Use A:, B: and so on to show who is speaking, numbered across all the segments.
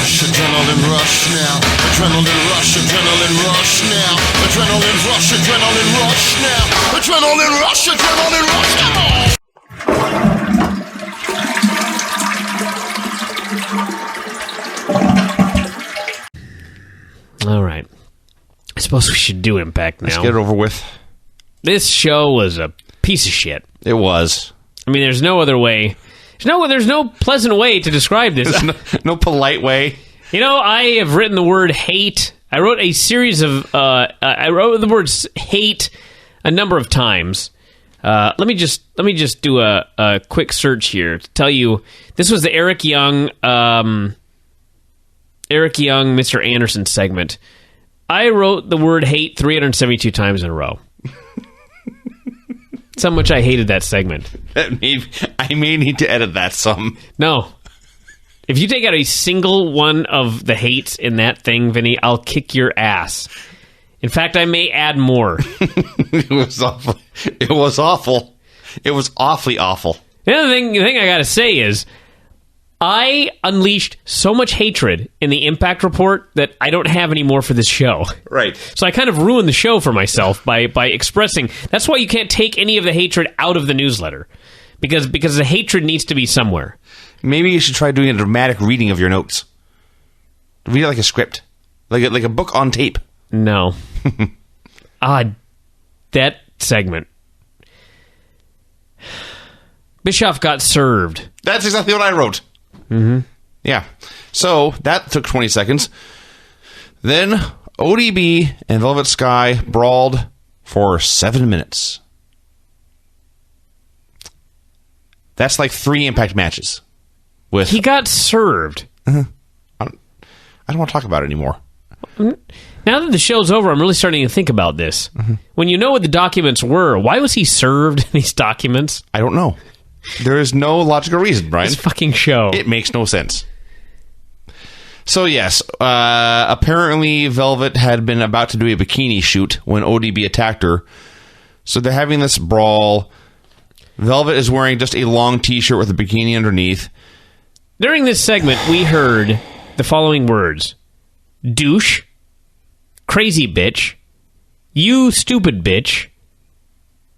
A: rush, adrenaline rush now. Adrenaline rush, adrenaline rush now. Adrenaline rush, adrenaline rush now. Adrenaline rush, adrenaline rush now.
B: All right. I suppose we should do Impact now.
C: Let's get it over with.
B: This show was a piece of shit.
C: It was.
B: I mean, there's no other way. There's no pleasant way to describe this.
C: There's no polite way.
B: You know, I have written the word hate. I wrote a series of... I wrote the words hate a number of times. Let me just do a quick search here to tell you. This was the Eric Young, Mr. Anderson segment. I wrote the word hate 372 times in a row. That's how much I hated that segment.
C: I may need to edit that some.
B: No. If you take out a single one of the hates in that thing, Vinny, I'll kick your ass. In fact, I may add more.
C: It was awful. It was awful. It was awfully awful.
B: The other thing I gotta say is, I unleashed so much hatred in the Impact Report that I don't have any more for this show.
C: Right.
B: So I kind of ruined the show for myself by expressing... That's why you can't take any of the hatred out of the newsletter. Because the hatred needs to be somewhere.
C: Maybe you should try doing a dramatic reading of your notes. Read it like a script. Like a book on tape.
B: No. That segment. Bischoff got served.
C: That's exactly what I wrote.
B: Mm-hmm.
C: Yeah. So, that took 20 seconds. Then, ODB and Velvet Sky brawled for 7 minutes. That's like 3 Impact matches.
B: He got served.
C: I don't want to talk about it anymore.
B: Now that the show's over, I'm really starting to think about this. Mm-hmm. When you know what the documents were, why was he served these documents?
C: I don't know. There is no logical reason, Brian.
B: This fucking show.
C: It makes no sense. So, yes, apparently Velvet had been about to do a bikini shoot when ODB attacked her. So they're having this brawl. Velvet is wearing just a long t-shirt with a bikini underneath.
B: During this segment, we heard the following words. Douche. Crazy bitch. You stupid bitch.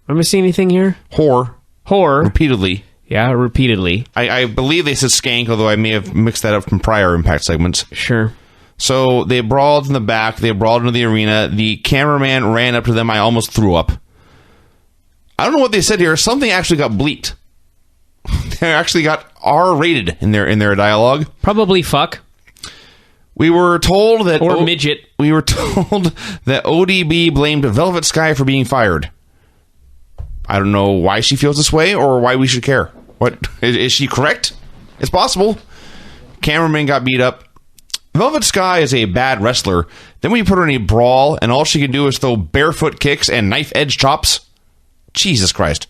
B: Am I missing anything here?
C: Whore. Repeatedly.
B: Yeah, repeatedly.
C: I believe they said skank, although I may have mixed that up from prior Impact segments.
B: Sure.
C: So they brawled in the back. They brawled into the arena. The cameraman ran up to them. I almost threw up. I don't know what they said here. Something actually got bleeped. They actually got R-rated in their dialogue.
B: Probably fuck.
C: We were told that...
B: Or midget.
C: We were told that ODB blamed Velvet Sky for being fired. I don't know why she feels this way or why we should care. What is she correct? It's possible. Cameraman got beat up. Velvet Sky is a bad wrestler. Then we put her in a brawl, and all she can do is throw barefoot kicks and knife edge chops. Jesus Christ.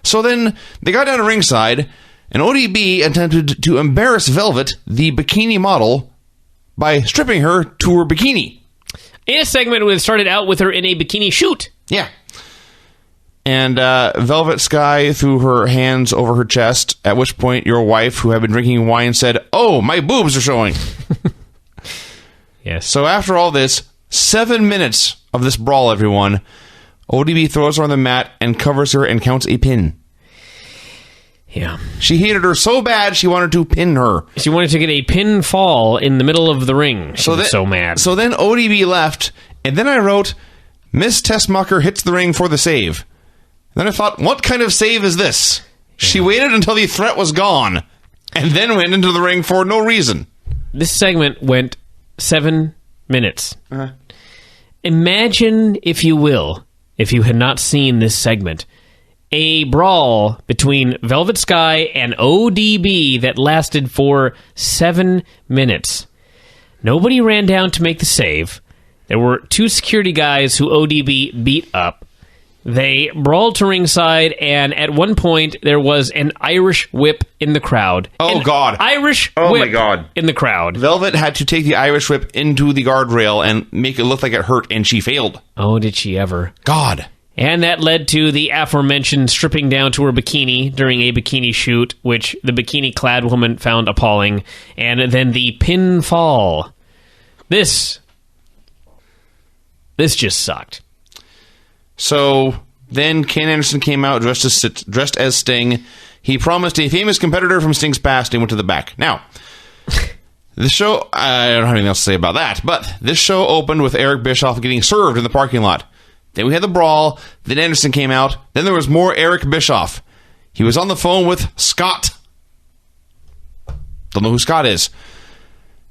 C: So then they got down to ringside, and ODB attempted to embarrass Velvet, the bikini model, by stripping her to her bikini.
B: In a segment that started out with her in a bikini shoot.
C: Yeah. And Velvet Sky threw her hands over her chest, at which point your wife, who had been drinking wine, said, "Oh, my boobs are showing."
B: Yes.
C: So after all this, 7 minutes of this brawl, everyone, ODB throws her on the mat and covers her and counts a pin.
B: Yeah.
C: She hated her so bad she wanted to pin her.
B: She wanted to get a pin fall in the middle of the ring. She was so mad.
C: So then ODB left, and then I wrote, Miss Tessmacher hits the ring for the save. Then I thought, what kind of save is this? She waited until the threat was gone, and then went into the ring for no reason.
B: This segment went 7 minutes.
C: Uh-huh.
B: Imagine, if you will, if you had not seen this segment, a brawl between Velvet Sky and ODB that lasted for 7 minutes. Nobody ran down to make the save. There were 2 security guys who ODB beat up. They brawled to ringside, and at one point, there was an Irish whip in the crowd.
C: Oh, God.
B: Irish
C: whip
B: my God. In the crowd.
C: Velvet had to take the Irish whip into the guardrail and make it look like it hurt, and she failed.
B: Oh, did she ever.
C: God.
B: And that led to the aforementioned stripping down to her bikini during a bikini shoot, which the bikini-clad woman found appalling. And then the pinfall. This just sucked.
C: So then Ken Anderson came out dressed as Sting. He promised a famous competitor from Sting's past and went to the back. Now, the show, I don't have anything else to say about that, but this show opened with Eric Bischoff getting served in the parking lot. Then we had the brawl. Then Anderson came out. Then there was more Eric Bischoff. He was on the phone with Scott. Don't know who Scott is.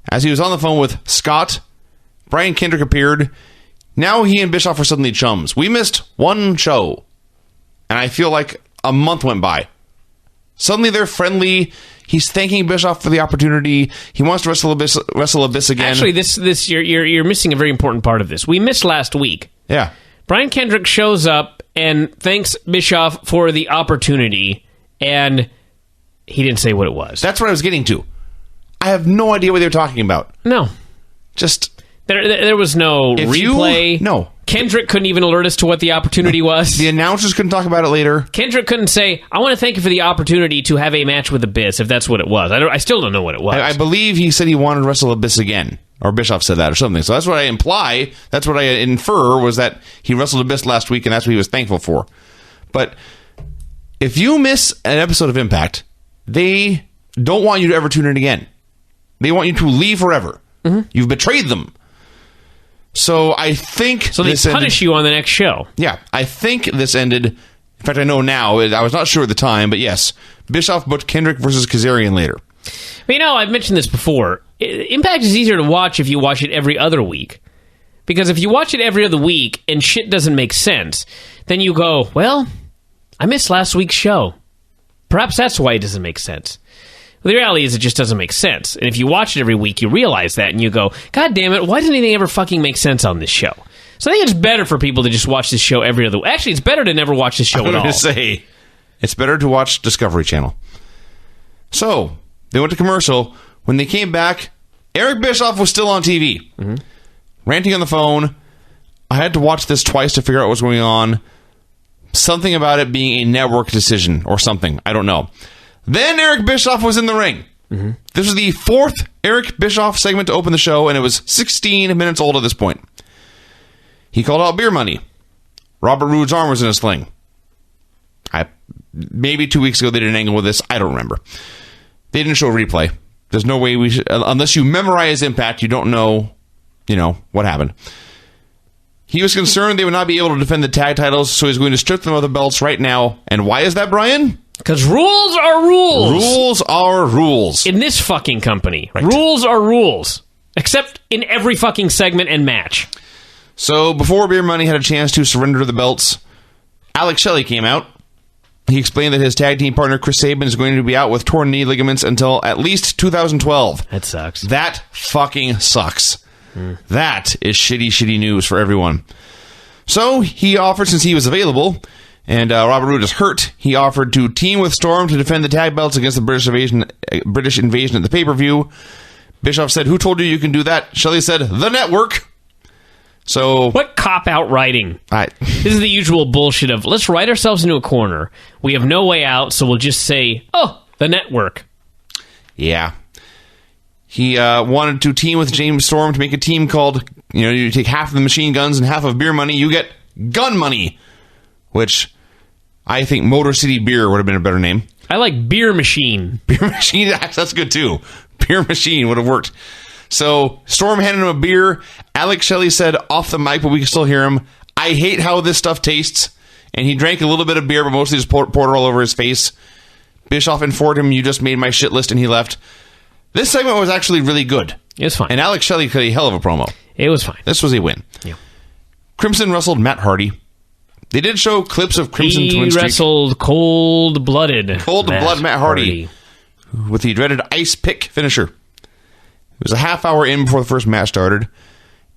C: As he was on the phone with Scott, Brian Kendrick appeared. Now he and Bischoff are suddenly chums. We missed one show, and I feel like a month went by. Suddenly they're friendly. He's thanking Bischoff for the opportunity. He wants to wrestle Abyss again.
B: Actually, this you're missing a very important part of this. We missed last week.
C: Yeah.
B: Brian Kendrick shows up and thanks Bischoff for the opportunity, and he didn't say what it was.
C: That's what I was getting to. I have no idea what they were talking about.
B: No.
C: Just...
B: There was no replay.
C: No.
B: Kendrick couldn't even alert us to what the opportunity was.
C: The announcers couldn't talk about it later.
B: Kendrick couldn't say, I want to thank you for the opportunity to have a match with Abyss, if that's what it was. I still don't know what it was.
C: I believe he said he wanted to wrestle Abyss again. Or Bischoff said that or something. So that's what I imply. That's what I infer was that he wrestled Abyss last week and that's what he was thankful for. But if you miss an episode of Impact, they don't want you to ever tune in again. They want you to leave forever. Mm-hmm. You've betrayed them. So I think...
B: So they punish you on the next show.
C: Yeah, I think this ended... In fact, I know now. I was not sure at the time, but yes. Bischoff booked Kendrick versus Kazarian later.
B: But I've mentioned this before. Impact is easier to watch if you watch it every other week. Because if you watch it every other week and shit doesn't make sense, then you go, well, I missed last week's show. Perhaps that's why it doesn't make sense. Well, the reality is it just doesn't make sense. And if you watch it every week, you realize that and you go, God damn it, why doesn't anything ever fucking make sense on this show? So I think it's better for people to just watch this show every other week. Actually, it's better to never watch this show at all.
C: I was going to say, it's better to watch Discovery Channel. So, they went to commercial. When they came back, Eric Bischoff was still on TV. Mm-hmm. Ranting on the phone. I had to watch this twice to figure out what was going on. Something about it being a network decision or something. I don't know. Then Eric Bischoff was in the ring. Mm-hmm. This was the fourth Eric Bischoff segment to open the show, and it was 16 minutes old at this point. He called out beer money. Robert Roode's arm was in a sling. Maybe 2 weeks ago they did an angle with this. I don't remember. They didn't show a replay. There's no way we should... Unless you memorize Impact, you don't know, what happened. He was concerned they would not be able to defend the tag titles, so he's going to strip them of the belts right now. And why is that, Brian?
B: Because rules are rules.
C: Rules are rules.
B: In this fucking company.
C: Right.
B: Rules are rules. Except in every fucking segment and match.
C: So, before Beer Money had a chance to surrender the belts, Alex Shelley came out. He explained that his tag team partner, Chris Sabin, is going to be out with torn knee ligaments until at least 2012.
B: That sucks.
C: That fucking sucks. That is shitty news for everyone. So, he offered, since he was available, and Robert Roode is hurt, he offered to team with Storm to defend the tag belts against the British invasion at the pay-per-view. Bischoff said, "Who told you can do that?" Shelley said, "The network." So,
B: what cop-out writing? This is the usual bullshit of, let's write ourselves into a corner. We have no way out, so we'll just say, oh, the network.
C: Yeah. He wanted to team with James Storm to make a team called, you take half of the machine guns and half of beer money, you get gun money. Which, I think Motor City Beer would have been a better name.
B: I like Beer Machine.
C: Beer Machine, that's good too. Beer Machine would have worked. So, Storm handed him a beer. Alex Shelley said off the mic, but we can still hear him, "I hate how this stuff tastes." And he drank a little bit of beer, but mostly just poured it all over his face. Bischoff informed him, "You just made my shit list," and he left. This segment was actually really good.
B: It was fine.
C: And Alex Shelley cut a hell of a promo.
B: It was fine.
C: This was a win.
B: Yeah.
C: Crimson wrestled Matt Hardy. They did show clips of Crimson Twin Streak.
B: He wrestled cold-blooded
C: Matt Hardy with the dreaded ice pick finisher. It was a half hour in before the first match started.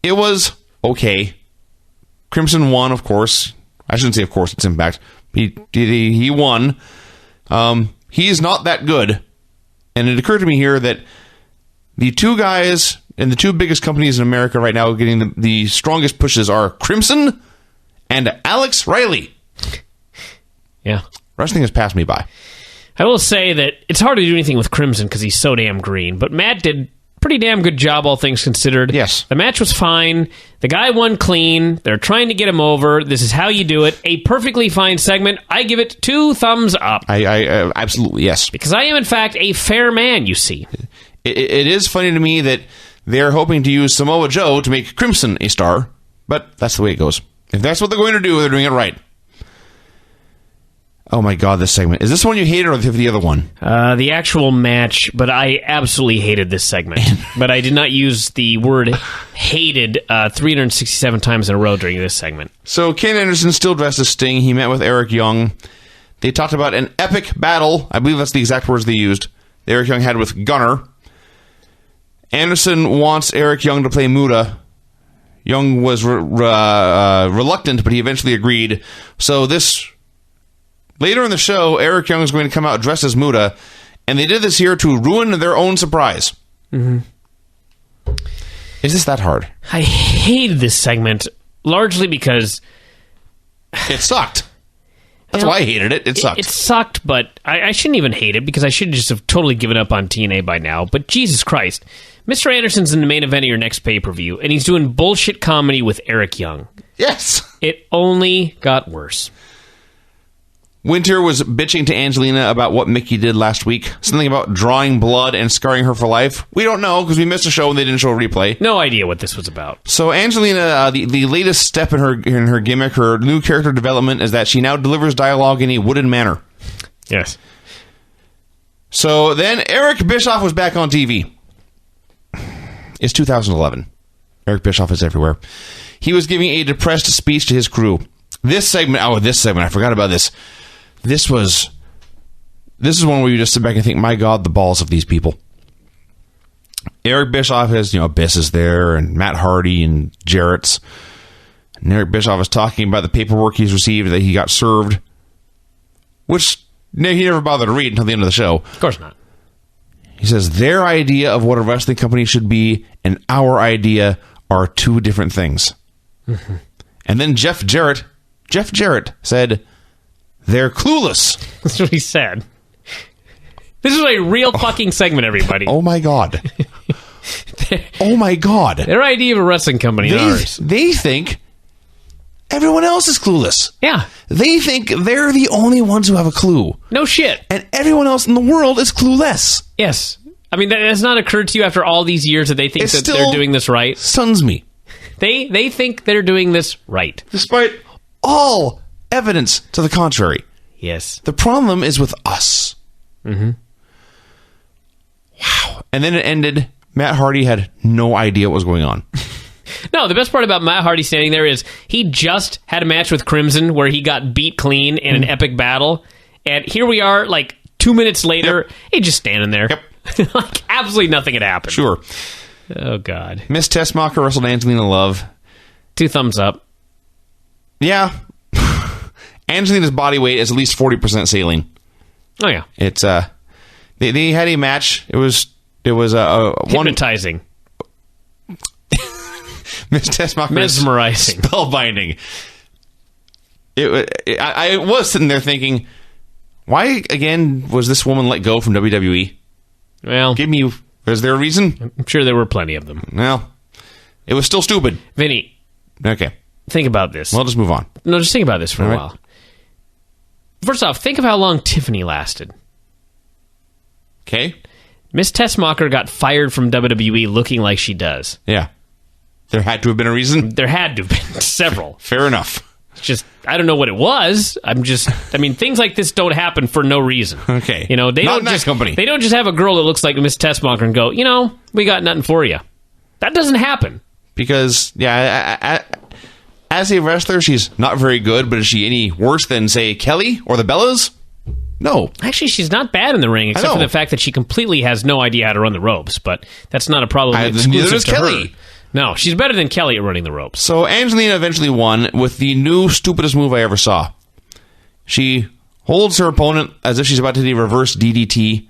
C: It was okay. Crimson won, of course. I shouldn't say of course, it's Impact. He won. He is not that good. And it occurred to me here that the two guys in the two biggest companies in America right now getting the strongest pushes are Crimson and Alex Riley.
B: Yeah.
C: Wrestling has passed me by.
B: I will say that it's hard to do anything with Crimson because he's so damn green, but Matt did pretty damn good job, all things considered.
C: Yes.
B: The match was fine. The guy won clean. They're trying to get him over. This is how you do it. A perfectly fine segment. I give it 2 thumbs up.
C: I absolutely, yes.
B: Because I am, in fact, a fair man, you see.
C: It is funny to me that they're hoping to use Samoa Joe to make Crimson a star, but that's the way it goes. If that's what they're going to do, they're doing it right. Oh my God, this segment. Is this one you hated or the other one?
B: The actual match, but I absolutely hated this segment. But I did not use the word hated 367 times in a row during this segment.
C: So Ken Anderson still dressed as Sting. He met with Eric Young. They talked about an epic battle. I believe that's the exact words they used. Eric Young had with Gunner. Anderson wants Eric Young to play Muta. Young was reluctant, but he eventually agreed. So later in the show, Eric Young is going to come out dressed as Muta, and they did this here to ruin their own surprise. Mm-hmm. Is this that hard?
B: I hated this segment, largely because
C: it sucked. That's why I hated it. It sucked.
B: It sucked, but I shouldn't even hate it, because I should just have totally given up on TNA by now. But Jesus Christ. Mr. Anderson's in the main event of your next pay-per-view, and he's doing bullshit comedy with Eric Young.
C: Yes.
B: It only got worse.
C: Winter was bitching to Angelina about what Mickey did last week. Something about drawing blood and scarring her for life. We don't know, because we missed a show and they didn't show a replay.
B: No idea what this was about.
C: So Angelina, the latest step in her gimmick, her new character development, is that she now delivers dialogue in a wooden manner.
B: Yes.
C: So then Eric Bischoff was back on TV. It's 2011. Eric Bischoff is everywhere. He was giving a depressed speech to his crew. This segment, I forgot about this. This is one where you just sit back and think, my God, the balls of these people. Eric Bischoff has, Abyss is there, and Matt Hardy, and Jarrett's. And Eric Bischoff is talking about the paperwork he's received that he got served, which he never bothered to read until the end of the show.
B: Of course not.
C: He says, their idea of what a wrestling company should be and our idea are 2 different things. Mm-hmm. And then Jeff Jarrett said, they're clueless.
B: That's what he said. This is a real fucking segment, everybody.
C: Oh my God. Oh my God.
B: Their idea of a wrestling company, ours.
C: They think everyone else is clueless.
B: Yeah.
C: They think they're the only ones who have a clue.
B: No shit.
C: And everyone else in the world is clueless.
B: Yes. I mean, that has not occurred to you after all these years that they think that they're doing this right?
C: Stuns me.
B: They think they're doing this right.
C: Despite all evidence to the contrary.
B: Yes.
C: The problem is with us.
B: Mm-hmm.
C: Wow. And then it ended. Matt Hardy had no idea what was going on.
B: No, the best part about Matt Hardy standing there is he just had a match with Crimson where he got beat clean in an epic battle. And here we are, 2 minutes later, he's just standing there.
C: Yep.
B: Absolutely nothing had happened.
C: Sure.
B: Oh, God.
C: Miss Tessmacher wrestled Angelina Love.
B: 2 thumbs up.
C: Yeah. Angelina's body weight is at least 40% saline.
B: Oh, yeah.
C: It's, they had a match. It was
B: hypnotizing.
C: Miss Tessmacher.
B: Mesmerizing.
C: Spellbinding. I was sitting there thinking, why, again, was this woman let go from WWE?
B: Well,
C: is there a reason?
B: I'm sure there were plenty of them.
C: Well, it was still stupid.
B: Vinny.
C: Okay.
B: Think about this.
C: Well, just move on.
B: No, just think about this for a while. First off, think of how long Tiffany lasted.
C: Okay.
B: Miss Tessmacher got fired from WWE looking like she does.
C: Yeah. There had to have been a reason.
B: There had to have been several.
C: Fair enough.
B: It's just, I don't know what it was. Things like this don't happen for no reason.
C: Okay.
B: They don't just have a girl that looks like Miss Tessmacher and go, we got nothing for you. That doesn't happen.
C: Because, as a wrestler, she's not very good, but is she any worse than, say, Kelly or the Bellas? No.
B: Actually, she's not bad in the ring, except for the fact that she completely has no idea how to run the ropes, but that's not a problem exclusive to Kelly. Her. No, she's better than Kelly at running the ropes.
C: So Angelina eventually won with the new stupidest move I ever saw. She holds her opponent as if she's about to do a reverse DDT,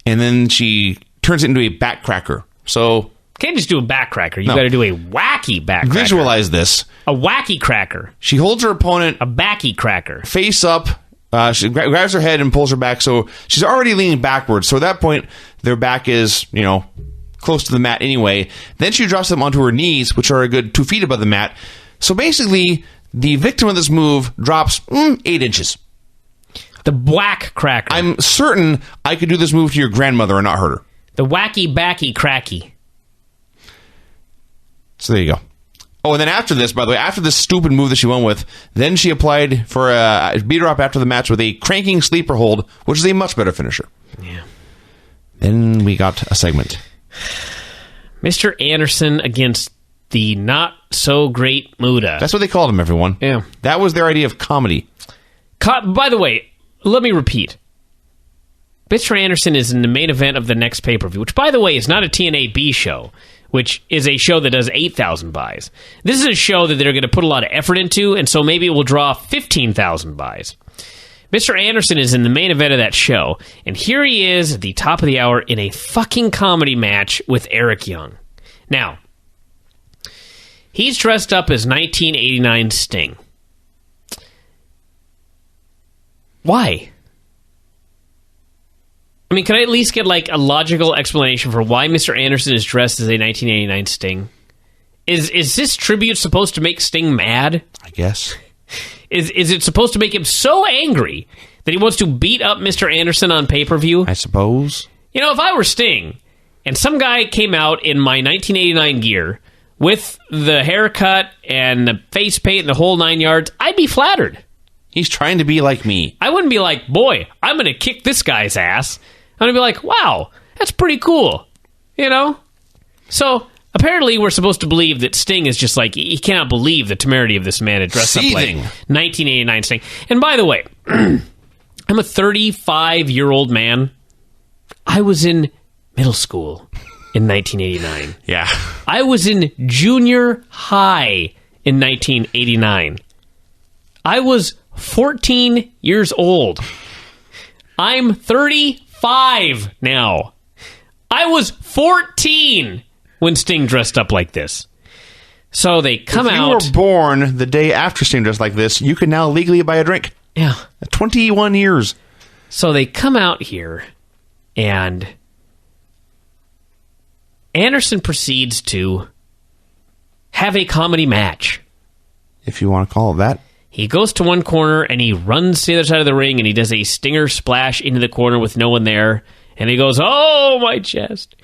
C: and then she turns it into a backcracker. So
B: Can't just do a back cracker. You
C: No.
B: got to do a wacky back cracker.
C: Visualize this.
B: A wacky cracker.
C: She holds her opponent
B: A backy cracker.
C: face up. She grabs her head and pulls her back, so she's already leaning backwards. So at that point, their back is, close to the mat anyway. Then she drops them onto her knees, which are a good 2 feet above the mat. So basically, the victim of this move drops 8 inches.
B: The whack cracker.
C: I'm certain I could do this move to your grandmother and not hurt her.
B: The wacky backy cracky.
C: So there you go. Oh, and then after this, by the way, after this stupid move that she went with, then she applied for a beat her up after the match with a cranking sleeper hold, which is a much better finisher.
B: Yeah.
C: Then we got a segment.
B: Mr. Anderson against the not so great Muda.
C: That's what they called him, everyone.
B: Yeah.
C: That was their idea of comedy.
B: By the way, let me repeat. Mr. Anderson is in the main event of the next pay-per-view, which, by the way, is not a TNA B show, which is a show that does 8,000 buys. This is a show that they're going to put a lot of effort into, and so maybe it will draw 15,000 buys. Mr. Anderson is in the main event of that show, and here he is at the top of the hour in a fucking comedy match with Eric Young. Now, he's dressed up as 1989 Sting. Why? I mean, can I at least get, a logical explanation for why Mr. Anderson is dressed as a 1989 Sting? Is this tribute supposed to make Sting mad?
C: I guess.
B: Is it supposed to make him so angry that he wants to beat up Mr. Anderson on pay-per-view?
C: I suppose.
B: If I were Sting, and some guy came out in my 1989 gear with the haircut and the face paint and the whole 9 yards, I'd be flattered.
C: He's trying to be like me.
B: I wouldn't be like, boy, I'm going to kick this guy's ass. I'm going to be like, wow, that's pretty cool. So, apparently we're supposed to believe that Sting is just he cannot believe the temerity of this man to dress up like 1989 Sting. And by the way, I'm a 35-year-old man. I was in middle school in 1989.
C: Yeah.
B: I was in junior high in 1989. I was 14 years old. I'm 35 now. I was 14 when Sting dressed up like this. So they come out.
C: If you were born the day after Sting dressed like this, you can now legally buy a drink.
B: Yeah.
C: 21 years.
B: So they come out here, and Anderson proceeds to have a comedy match.
C: If you want to call it that.
B: He goes to one corner, and he runs to the other side of the ring, and he does a stinger splash into the corner with no one there. And he goes, oh, my chest.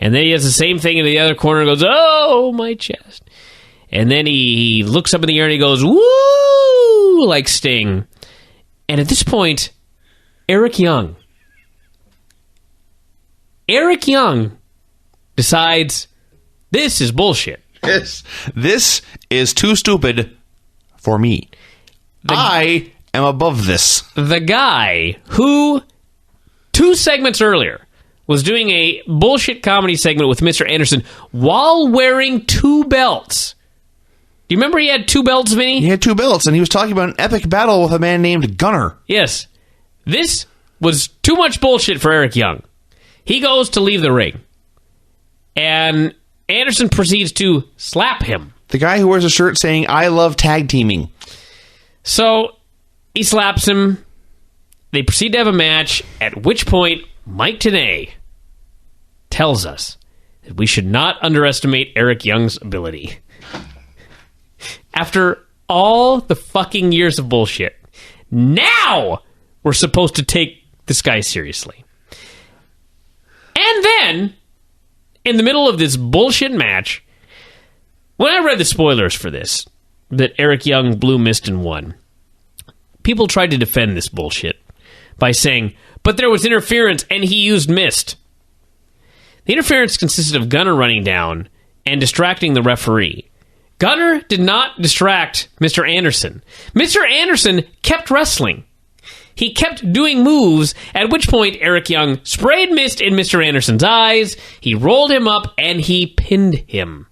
B: And then he does the same thing in the other corner and goes, oh, my chest. And then he looks up in the air and he goes, woo, like Sting. And at this point, Eric Young decides this is bullshit.
C: This is too stupid for me. I am above this.
B: The guy who 2 segments earlier was doing a bullshit comedy segment with Mr. Anderson while wearing 2 belts. Do you remember he had 2 belts, Vinny?
C: He had 2 belts, and he was talking about an epic battle with a man named Gunner.
B: Yes. This was too much bullshit for Eric Young. He goes to leave the ring, and Anderson proceeds to slap him.
C: The guy who wears a shirt saying, I love tag teaming.
B: So he slaps him. They proceed to have a match, at which point Mike Tenay tells us that we should not underestimate Eric Young's ability. After all the fucking years of bullshit, now we're supposed to take this guy seriously. And then, in the middle of this bullshit match, when I read the spoilers for this, that Eric Young blew mist and won, people tried to defend this bullshit by saying, but there was interference and he used mist. The interference consisted of Gunner running down and distracting the referee. Gunner did not distract Mr. Anderson. Mr. Anderson kept wrestling. He kept doing moves, at which point Eric Young sprayed mist in Mr. Anderson's eyes, he rolled him up, and he pinned him.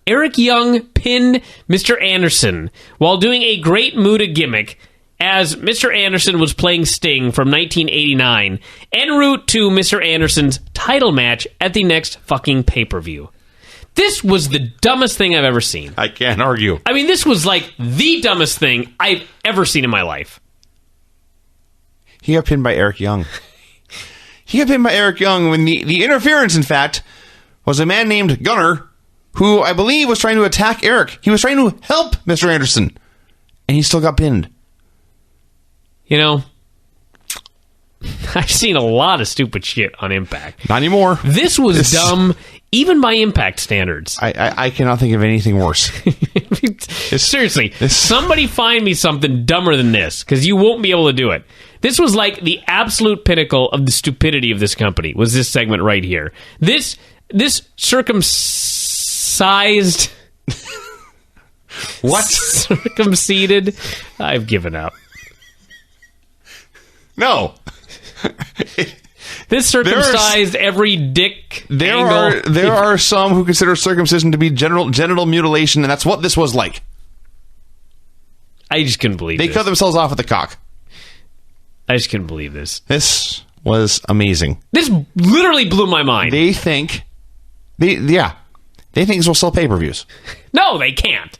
B: Eric Young pinned Mr. Anderson while doing a great Muda gimmick, as Mr. Anderson was playing Sting from 1989 en route to Mr. Anderson's title match at the next fucking pay-per-view. This was the dumbest thing I've ever seen.
C: I can't argue.
B: I mean, this was like the dumbest thing I've ever seen in my life.
C: He got pinned by Eric Young. When the interference, in fact, was a man named Gunner, who I believe was trying to attack Eric. He was trying to help Mr. Anderson, and he still got pinned.
B: You know, I've seen a lot of stupid shit on Impact.
C: Not anymore.
B: This was dumb, even by Impact standards.
C: I cannot think of anything worse.
B: Seriously, somebody find me something dumber than this, because you won't be able to do it. This was like the absolute pinnacle of the stupidity of this company, was this segment right here. This circumcised...
C: What?
B: Circumcited? I've given up.
C: No.
B: This circumcised every dick angle.
C: There are some who consider circumcision to be genital mutilation, and that's what this was like.
B: I just couldn't believe
C: They
B: this.
C: cut themselves off at the cock.
B: I just couldn't believe this.
C: This was amazing.
B: This literally blew my mind.
C: They think this will sell pay-per-views.
B: No, they can't.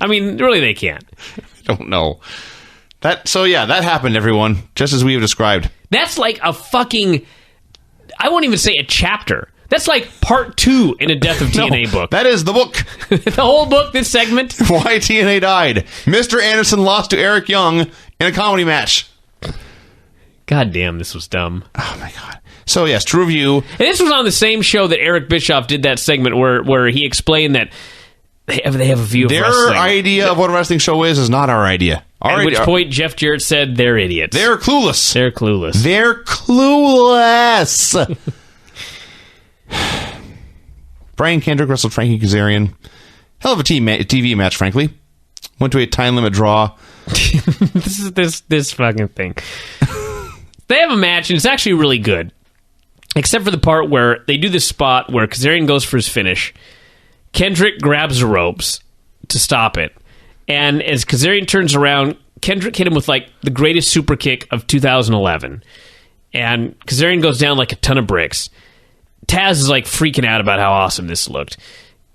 B: I mean, really, they can't.
C: I don't know. That happened, everyone, just as we have described.
B: That's like a fucking... I won't even say a chapter. That's like part 2 in a Death of TNA book.
C: That is the book.
B: The whole book, this segment.
C: Why TNA died. Mr. Anderson lost to Eric Young in a comedy match.
B: God damn, this was dumb.
C: Oh, my God. So, yes, to review...
B: And this was on the same show that Eric Bischoff did that segment where he explained that they have a view of wrestling.
C: Their idea of what a wrestling show is not our idea.
B: At which point Jeff Jarrett said they're idiots.
C: They're clueless.
B: They're clueless.
C: They're clueless. Brian Kendrick wrestled Frankie Kazarian. Hell of a TV match, frankly. Went to a time limit draw.
B: this fucking thing. They have a match, and it's actually really good. Except for the part where they do this spot where Kazarian goes for his finish. Kendrick grabs the ropes to stop it. And as Kazarian turns around, Kendrick hit him with like the greatest super kick of 2011. And Kazarian goes down like a ton of bricks. Taz is like freaking out about how awesome this looked.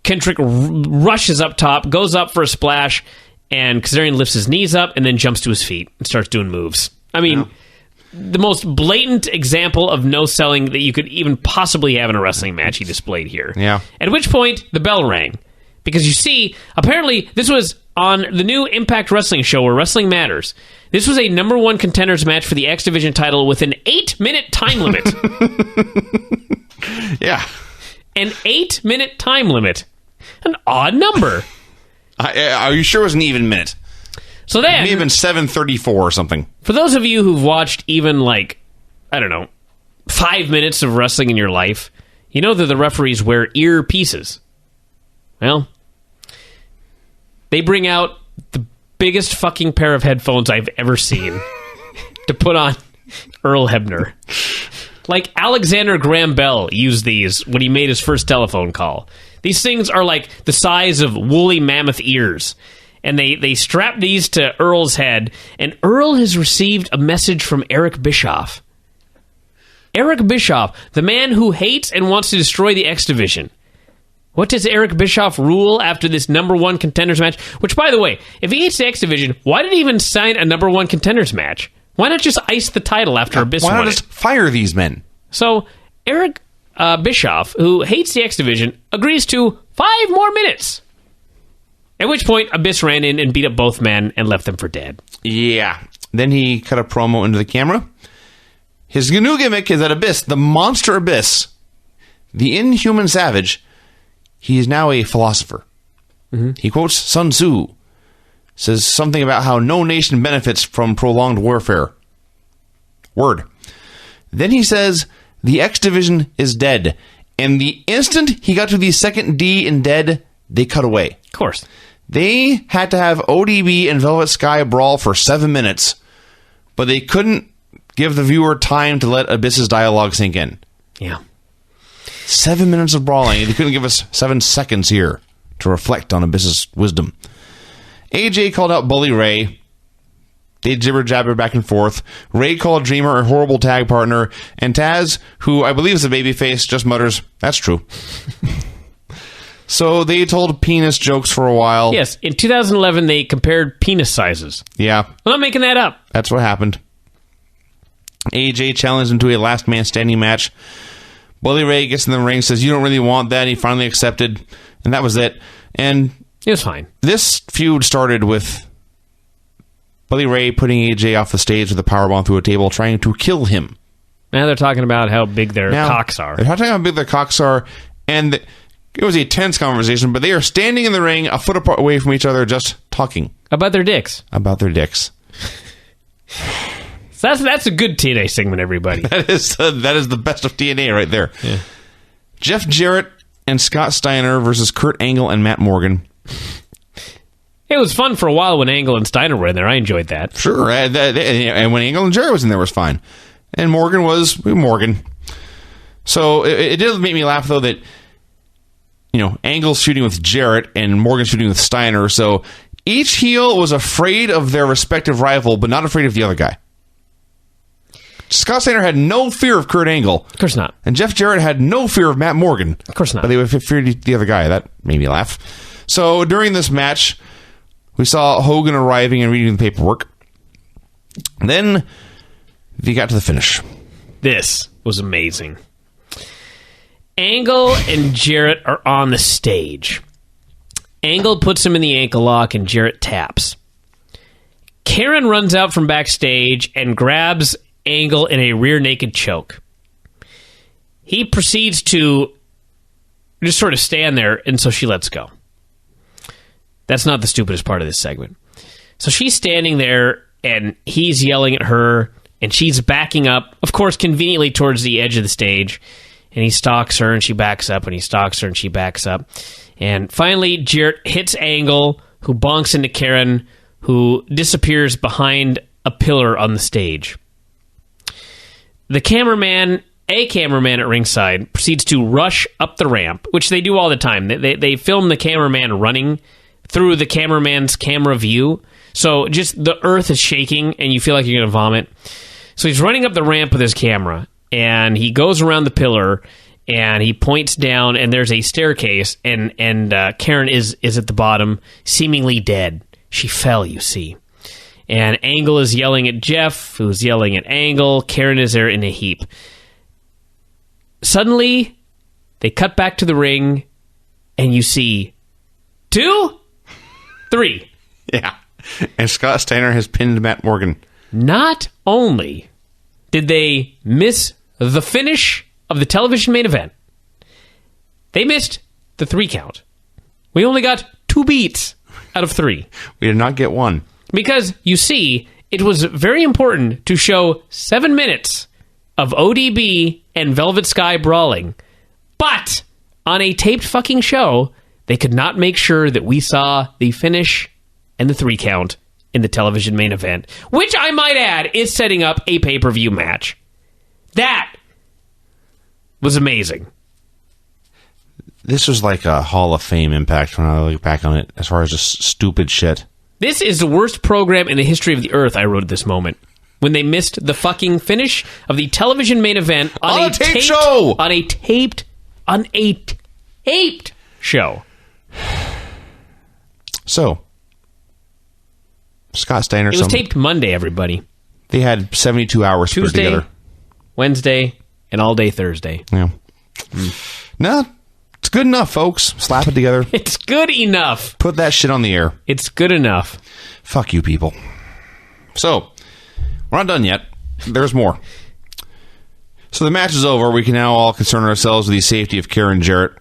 B: Kendrick rushes up top, goes up for a splash, and Kazarian lifts his knees up and then jumps to his feet and starts doing moves. I mean, the most blatant example of no selling that you could even possibly have in a wrestling match he displayed here.
C: Yeah.
B: At which point, the bell rang. Because you see, apparently, this was on the new Impact Wrestling show where wrestling matters. This was a number 1 contenders match for the X Division title with an 8-minute time limit.
C: Yeah.
B: An 8-minute time limit. An odd number.
C: Are you sure it was an even minute?
B: So then...
C: It may have been 7:34 or something.
B: For those of you who've watched even, 5 minutes of wrestling in your life, you know that the referees wear earpieces. Well, they bring out the biggest fucking pair of headphones I've ever seen to put on Earl Hebner. Like Alexander Graham Bell used these when he made his first telephone call. These things are like the size of woolly mammoth ears. And they strap these to Earl's head, and Earl has received a message from Eric Bischoff. Eric Bischoff, the man who hates and wants to destroy the X Division. What does Eric Bischoff rule after this number 1 contenders match? Which, by the way, if he hates the X Division, why did he even sign a number 1 contenders match? Why not just ice the title after Abyss won it?
C: Why not just fire these men?
B: So, Eric Bischoff, who hates the X Division, agrees to 5 more minutes. At which point, Abyss ran in and beat up both men and left them for dead.
C: Yeah. Then he cut a promo into the camera. His new gimmick is that Abyss, the monster Abyss, the inhuman savage, he is now a philosopher. Mm-hmm. He quotes Sun Tzu, says something about how no nation benefits from prolonged warfare. Word. Then he says, the X Division is dead. And the instant he got to the second D in dead, they cut away.
B: Of course.
C: They had to have ODB and Velvet Sky brawl for 7 minutes, but they couldn't give the viewer time to let Abyss's dialogue sink in.
B: Yeah.
C: 7 minutes of brawling, and they couldn't give us 7 seconds here to reflect on Abyss's wisdom. AJ called out Bully Ray. They jibber-jabber back and forth. Ray called Dreamer a horrible tag partner, and Taz, who I believe is a babyface, just mutters, "That's true." So they told penis jokes for a while.
B: Yes, in 2011, they compared penis sizes.
C: Yeah.
B: I'm not making that up.
C: That's what happened. AJ challenged him to a last man standing match. Bully Ray gets in the ring, says, "You don't really want that," and he finally accepted, and that was it. And
B: it was fine.
C: This feud started with Bully Ray putting AJ off the stage with a powerbomb through a table, trying to kill him.
B: Now they're talking about how big their cocks are.
C: They're talking about how big their cocks are, and it was a tense conversation, but they are standing in the ring a foot apart away from each other, just talking.
B: About their dicks.
C: About their dicks.
B: So that's a good TNA segment, everybody.
C: That is the best of TNA right there.
B: Yeah.
C: Jeff Jarrett and Scott Steiner versus Kurt Angle and Matt Morgan.
B: It was fun for a while when Angle and Steiner were in there. I enjoyed that.
C: Sure. And when Angle and Jarrett was in there, it was fine. And Morgan was Morgan. So it did make me laugh, though, that, Angle's shooting with Jarrett and Morgan's shooting with Steiner. So each heel was afraid of their respective rival, but not afraid of the other guy. Scott Steiner had no fear of Kurt Angle.
B: Of course not.
C: And Jeff Jarrett had no fear of Matt Morgan.
B: Of course not.
C: But they feared the other guy. That made me laugh. So during this match, we saw Hogan arriving and reading the paperwork. Then we got to the finish.
B: This was amazing. Angle and Jarrett are on the stage. Angle puts him in the ankle lock and Jarrett taps. Karen runs out from backstage and grabs Angle in a rear naked choke. He proceeds to just sort of stand there, and so she lets go. That's not the stupidest part of this segment. So she's standing there, and he's yelling at her, and she's backing up, of course, conveniently towards the edge of the stage. And he stalks her, and she backs up, and he stalks her, and she backs up. And finally, Jarrett hits Angle, who bonks into Karen, who disappears behind a pillar on the stage. The cameraman at ringside, proceeds to rush up the ramp, which they do all the time. They film the cameraman running through the cameraman's camera view. So just the earth is shaking, and you feel like you're going to vomit. So he's running up the ramp with his camera, and he goes around the pillar, and he points down, and there's a staircase, and Karen is at the bottom, seemingly dead. She fell, you see. And Angle is yelling at Jeff, who's yelling at Angle. Karen is there in a heap. Suddenly, they cut back to the ring, and you see 2, 3.
C: Yeah. And Scott Steiner has pinned Matt Morgan.
B: Not only did they miss the finish of the television main event, they missed the 3 count. We only got 2 beats out of 3.
C: We did not get 1.
B: Because, you see, it was very important to show 7 minutes of ODB and Velvet Sky brawling. But, on a taped fucking show, they could not make sure that we saw the finish and the 3 count in the television main event. Which, I might add, is setting up a pay-per-view match. That was amazing.
C: This was like a Hall of Fame impact when I look back on it, as far as just stupid shit.
B: This is the worst program in the history of the earth, I wrote at this moment. When they missed the fucking finish of the television main event on a taped show! On a taped show.
C: So, Scott Steiner...
B: It was taped Monday, everybody.
C: They had 72 hours to put it together.
B: Wednesday, and all day Thursday.
C: Yeah. No, it's good enough, folks. Slap it together.
B: It's good enough.
C: Put that shit on the air.
B: It's good enough.
C: Fuck you, people. So, we're not done yet. There's more. So the match is over. We can now all concern ourselves with the safety of Karen Jarrett.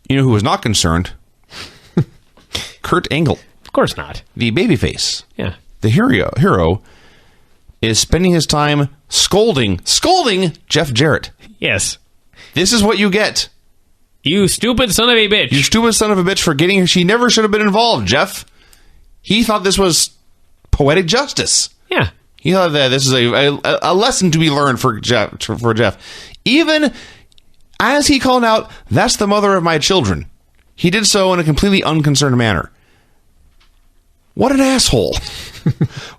C: You know who was not concerned? Kurt Angle.
B: Of course not.
C: The babyface.
B: Yeah.
C: The hero is spending his time scolding Jeff Jarrett.
B: Yes.
C: This is what you get.
B: You stupid son of a bitch.
C: You stupid son of a bitch for getting her. She never should have been involved, Jeff. He thought this was poetic justice.
B: Yeah.
C: He thought that this is a lesson to be learned for Jeff. Even as he called out, "That's the mother of my children," he did so in a completely unconcerned manner. What an asshole.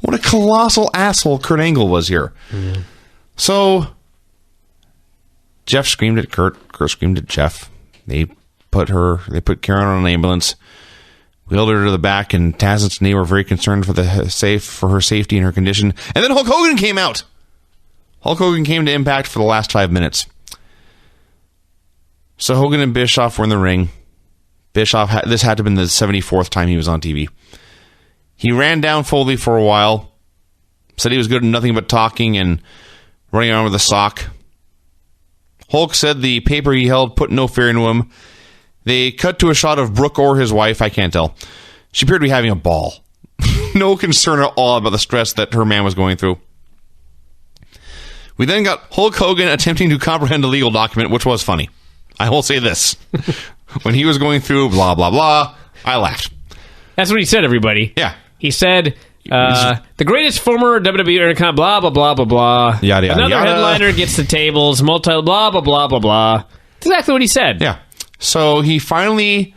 C: What a colossal asshole Kurt Angle was here.
B: Yeah.
C: So, Jeff screamed at Kurt. Kurt screamed at Jeff. They put Karen on an ambulance, wheeled her to the back, and Taz and Tenay were very concerned for her safety and her condition. And then Hulk Hogan came out. Hulk Hogan came to Impact for the last 5 minutes. So Hogan and Bischoff were in the ring. Bischoff, this had to have been the 74th time he was on TV. He ran down Foley for a while, said he was good at nothing but talking and running around with a sock. Hulk said the paper he held put no fear into him. They cut to a shot of Brooke or his wife, I can't tell. She appeared to be having a ball. No concern at all about the stress that her man was going through. We then got Hulk Hogan attempting to comprehend a legal document, which was funny. I will say this. When he was going through blah, blah, blah, I laughed.
B: That's what he said, everybody.
C: Yeah.
B: He said, the greatest former WWE Intercom, blah, blah, blah, blah, blah.
C: Yada, yada,
B: Another
C: yada.
B: headliner gets the tables, blah, blah, blah, blah, blah. That's exactly what he said.
C: Yeah. So he finally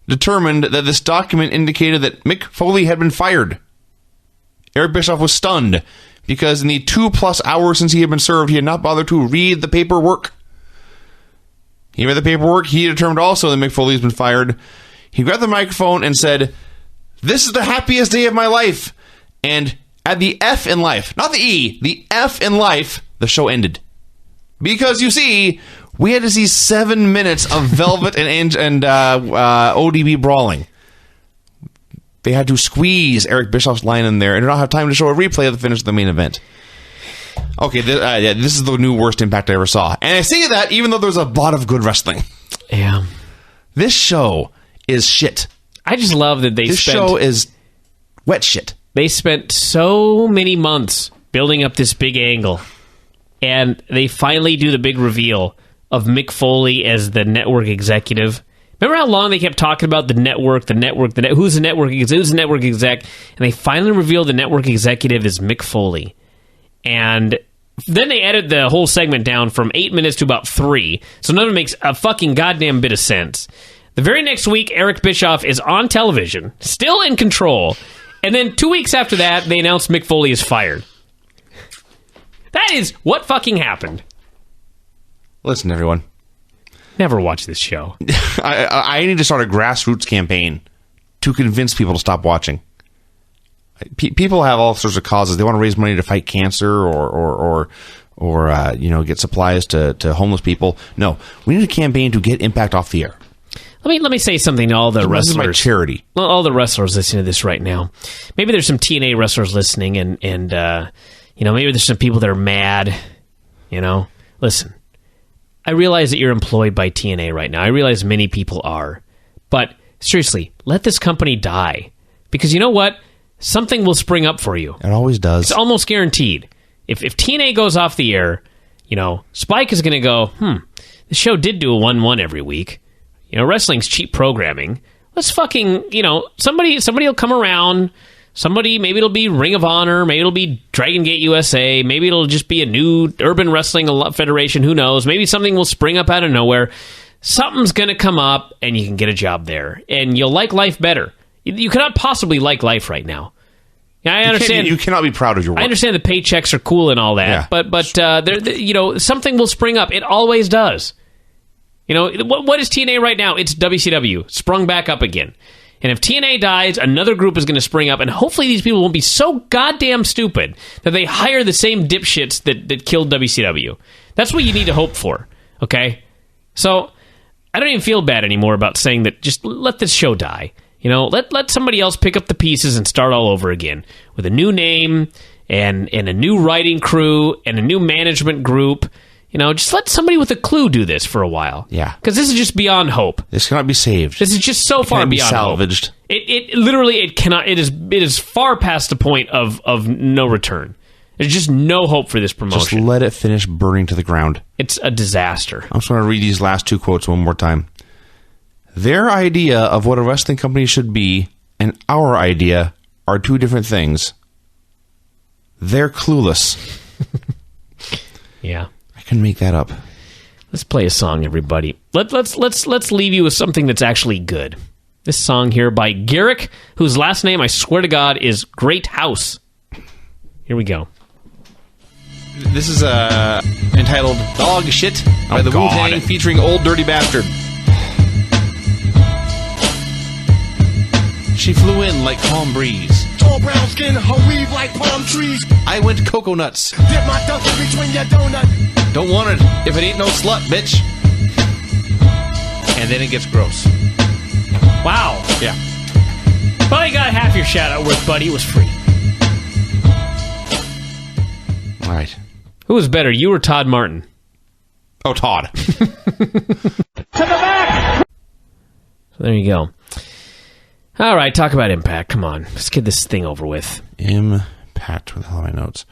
C: determined that this document indicated that Mick Foley had been fired. Eric Bischoff was stunned because in the 2+ hours since he had been served, he had not bothered to read the paperwork. He read the paperwork. He determined also that Mick Foley has been fired. He grabbed the microphone and said, "This is the happiest day of my life." And at the F in life, not the E, the F in life, the show ended. Because, you see, we had to see 7 minutes of Velvet and ODB brawling. They had to squeeze Eric Bischoff's line in there and did not have time to show a replay of the finish of the main event. Okay, this is the new worst Impact I ever saw. And I say that even though there's a lot of good wrestling.
B: Yeah.
C: This show is shit.
B: I just love that
C: This show is wet shit.
B: They spent so many months building up this big angle, and they finally do the big reveal of Mick Foley as the network executive. Remember how long they kept talking about the network, who's the network exec? And they finally revealed the network executive is Mick Foley. And then they edited the whole segment down from 8 minutes to about 3, so none of it makes a fucking goddamn bit of sense. The very next week, Eric Bischoff is on television, still in control, and then 2 weeks after that, they announced Mick Foley is fired. That is what fucking happened.
C: Listen, everyone.
B: Never watch this show.
C: I need to start a grassroots campaign to convince people to stop watching. People have all sorts of causes. They want to raise money to fight cancer or get supplies to homeless people. No, we need a campaign to get Impact off the air.
B: Let me say something to all the wrestlers.
C: This is my charity.
B: All the wrestlers listening to this right now. Maybe there's some TNA wrestlers listening, and maybe there's some people that are mad. Listen, I realize that you're employed by TNA right now. I realize many people are, but seriously, let this company die, because you know what? Something will spring up for you.
C: It always does.
B: It's almost guaranteed. If TNA goes off the air, Spike is going to go, the show did do a 1-1 every week. Wrestling's cheap programming. Let's fucking, somebody will come around. Maybe it'll be Ring of Honor. Maybe it'll be Dragon Gate USA. Maybe it'll just be a new Urban Wrestling Federation. Who knows? Maybe something will spring up out of nowhere. Something's going to come up, and you can get a job there. And you'll like life better. You cannot possibly like life right now. I understand.
C: You cannot be proud of your work.
B: I understand the paychecks are cool and all that,
C: yeah.
B: but something will spring up. It always does. What is TNA right now? It's WCW sprung back up again. And if TNA dies, another group is going to spring up, and hopefully these people won't be so goddamn stupid that they hire the same dipshits that killed WCW. That's what you need to hope for. Okay, so I don't even feel bad anymore about saying that. Just let this show die. Let somebody else pick up the pieces and start all over again with a new name and a new writing crew and a new management group. Just let somebody with a clue do this for a while.
C: Yeah.
B: Because this is just beyond hope.
C: This cannot be saved.
B: This is just so far beyond
C: salvaged.
B: hope. It literally cannot. It is far past the point of no return. There's just no hope for this promotion.
C: Just let it finish burning to the ground.
B: It's a disaster.
C: I'm just going to read these last 2 quotes one more time. Their idea of what a wrestling company should be and our idea are 2 different things. They're clueless.
B: Yeah.
C: I can make that up.
B: Let's play a song, everybody. Let's leave you with something that's actually good. This song here by Garrick, whose last name, I swear to God, is Great House. Here we go.
C: This is entitled Dog Shit by the Wu-Tang featuring Old Dirty Bastard. She flew in like calm breeze.
A: Tall brown skin, her weave like palm trees.
C: I went cocoa nuts.
A: Dip my donkey between your donut.
C: Don't want it if it ain't no slut, bitch. And then it gets gross.
B: Wow.
C: Yeah.
B: Well, you got half your shout-out worth, buddy. It was free.
C: All right.
B: Who was better, you or Todd Martin?
C: Oh, Todd.
B: To the back! So there you go. All right, talk about Impact. Come on. Let's get this thing over with.
C: Impact. What the hell are my notes?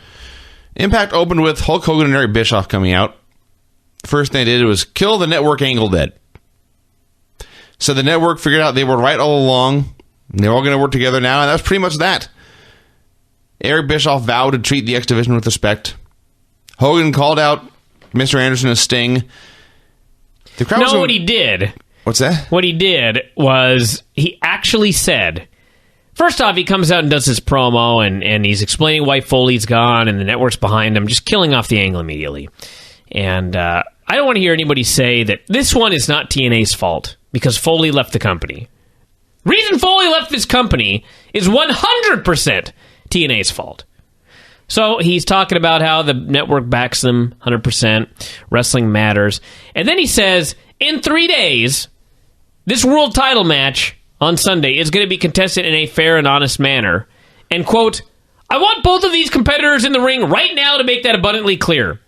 C: Impact opened with Hulk Hogan and Eric Bischoff coming out. The first thing they did was kill the network angle dead. So the network figured out they were right all along. And they're all going to work together now, and that's pretty much that. Eric Bischoff vowed to treat the X Division with respect. Hogan called out Mr. Anderson as Sting. The crowd was
B: what he did...
C: What's that?
B: What he did was he actually said, first off, he comes out and does his promo, and he's explaining why Foley's gone and the network's behind him, just killing off the angle immediately. And I don't want to hear anybody say that this one is not TNA's fault because Foley left the company. Reason Foley left this company is 100% TNA's fault. So he's talking about how the network backs them 100%, wrestling matters. And then he says, in 3 days, this world title match on Sunday is going to be contested in a fair and honest manner. And, quote, I want both of these competitors in the ring right now to make that abundantly clear.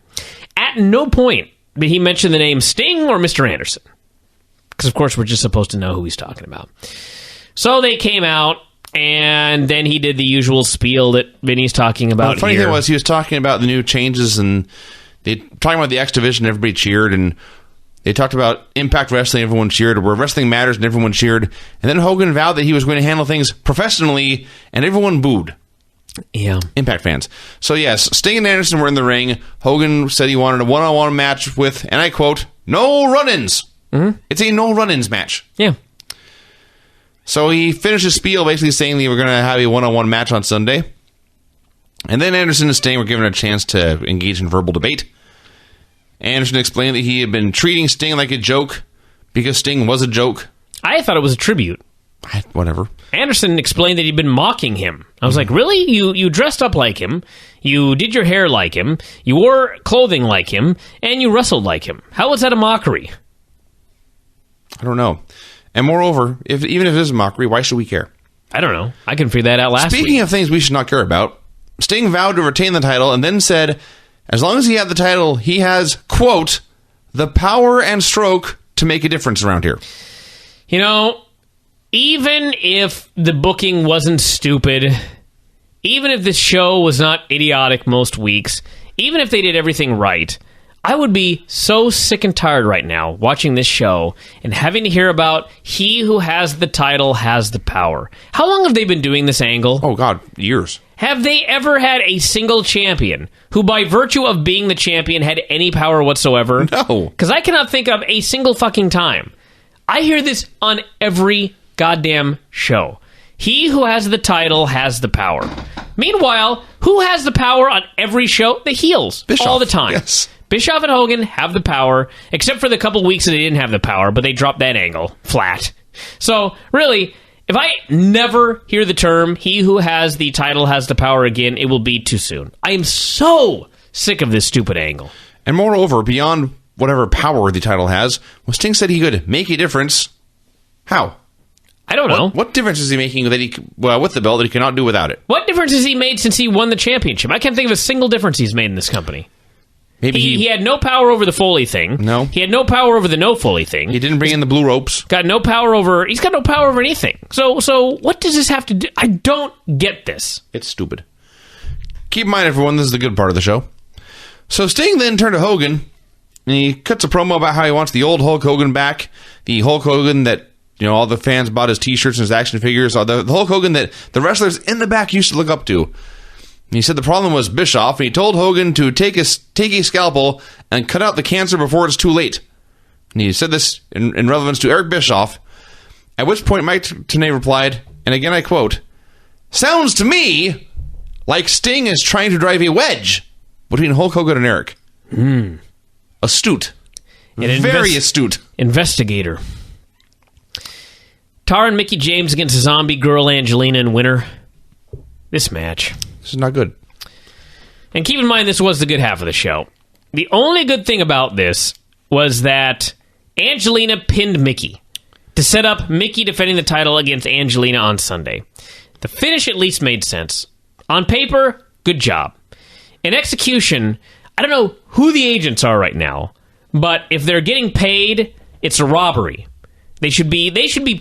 B: At no point did he mention the name Sting or Mr. Anderson. Because, of course, we're just supposed to know who he's talking about. So they came out, and then he did the usual spiel that Vinny's talking about here.
C: The funny thing was he was talking about the new changes, and they talking about the X Division, everybody cheered, and they talked about Impact Wrestling, everyone cheered, where wrestling matters, and everyone cheered. And then Hogan vowed that he was going to handle things professionally, and everyone booed.
B: Yeah.
C: Impact fans. So, yes, Sting and Anderson were in the ring. Hogan said he wanted a one-on-one match with, and I quote, no run-ins. Mm-hmm. It's a no run-ins match.
B: Yeah.
C: So he finished his spiel basically saying they were going to have a one-on-one match on Sunday. And then Anderson and Sting were given a chance to engage in verbal debate. Anderson explained that he had been treating Sting like a joke because Sting was a joke.
B: I thought it was a tribute.
C: Whatever.
B: Anderson explained that he'd been mocking him. I was like, really? You dressed up like him, you did your hair like him, you wore clothing like him, and you wrestled like him. How was that a mockery?
C: I don't know. And moreover, even if it is a mockery, why should we care?
B: I don't know. I can figure that out last week.
C: Speaking of things we should not care about, Sting vowed to retain the title and then said, as long as he had the title, he has, quote, the power and stroke to make a difference around here.
B: You know, even if the booking wasn't stupid, even if the show was not idiotic most weeks, even if they did everything right, I would be so sick and tired right now watching this show and having to hear about he who has the title has the power. How long have they been doing this angle?
C: Oh, God, years.
B: Have they ever had a single champion who, by virtue of being the champion, had any power whatsoever?
C: No.
B: Because I cannot think of a single fucking time. I hear this on every goddamn show. He who has the title has the power. Meanwhile, who has the power on every show? The heels.
C: Bischoff.
B: All the time.
C: Yes.
B: Bischoff and Hogan have the power, except for the couple weeks that they didn't have the power, but they dropped that angle flat. So, really, if I never hear the term, he who has the title has the power again, it will be too soon. I am so sick of this stupid angle.
C: And moreover, beyond whatever power the title has, well, Sting said he could make a difference. How?
B: I don't know.
C: What difference is he making that with the belt that he cannot do without it?
B: What difference has he made since he won the championship? I can't think of a single difference he's made in this company.
C: Maybe
B: he had no power over the Foley thing.
C: No.
B: He had no power over the no Foley thing.
C: He didn't bring in the blue ropes.
B: He's got no power over anything. So what does this have to do? I don't get this.
C: It's stupid. Keep in mind, everyone, this is the good part of the show. So Sting then turned to Hogan, and he cuts a promo about how he wants the old Hulk Hogan back. The Hulk Hogan that, all the fans bought his t-shirts and his action figures. The Hulk Hogan that the wrestlers in the back used to look up to. And he said the problem was Bischoff, and he told Hogan to take a scalpel and cut out the cancer before it's too late. And he said this in relevance to Eric Bischoff. At which point Mike Tenay replied, and again I quote, "Sounds to me like Sting is trying to drive a wedge between Hulk Hogan and Eric." Astute. Very astute.
B: Investigator. Tara and Mickie James against Zombie Girl Angelina and winner. This match.
C: This is not good.
B: And keep in mind, this was the good half of the show. The only good thing about this was that Angelina pinned Mickie to set up Mickie defending the title against Angelina on Sunday. The finish at least made sense. On paper, good job. In execution, I don't know who the agents are right now, but if they're getting paid, it's a robbery. They should be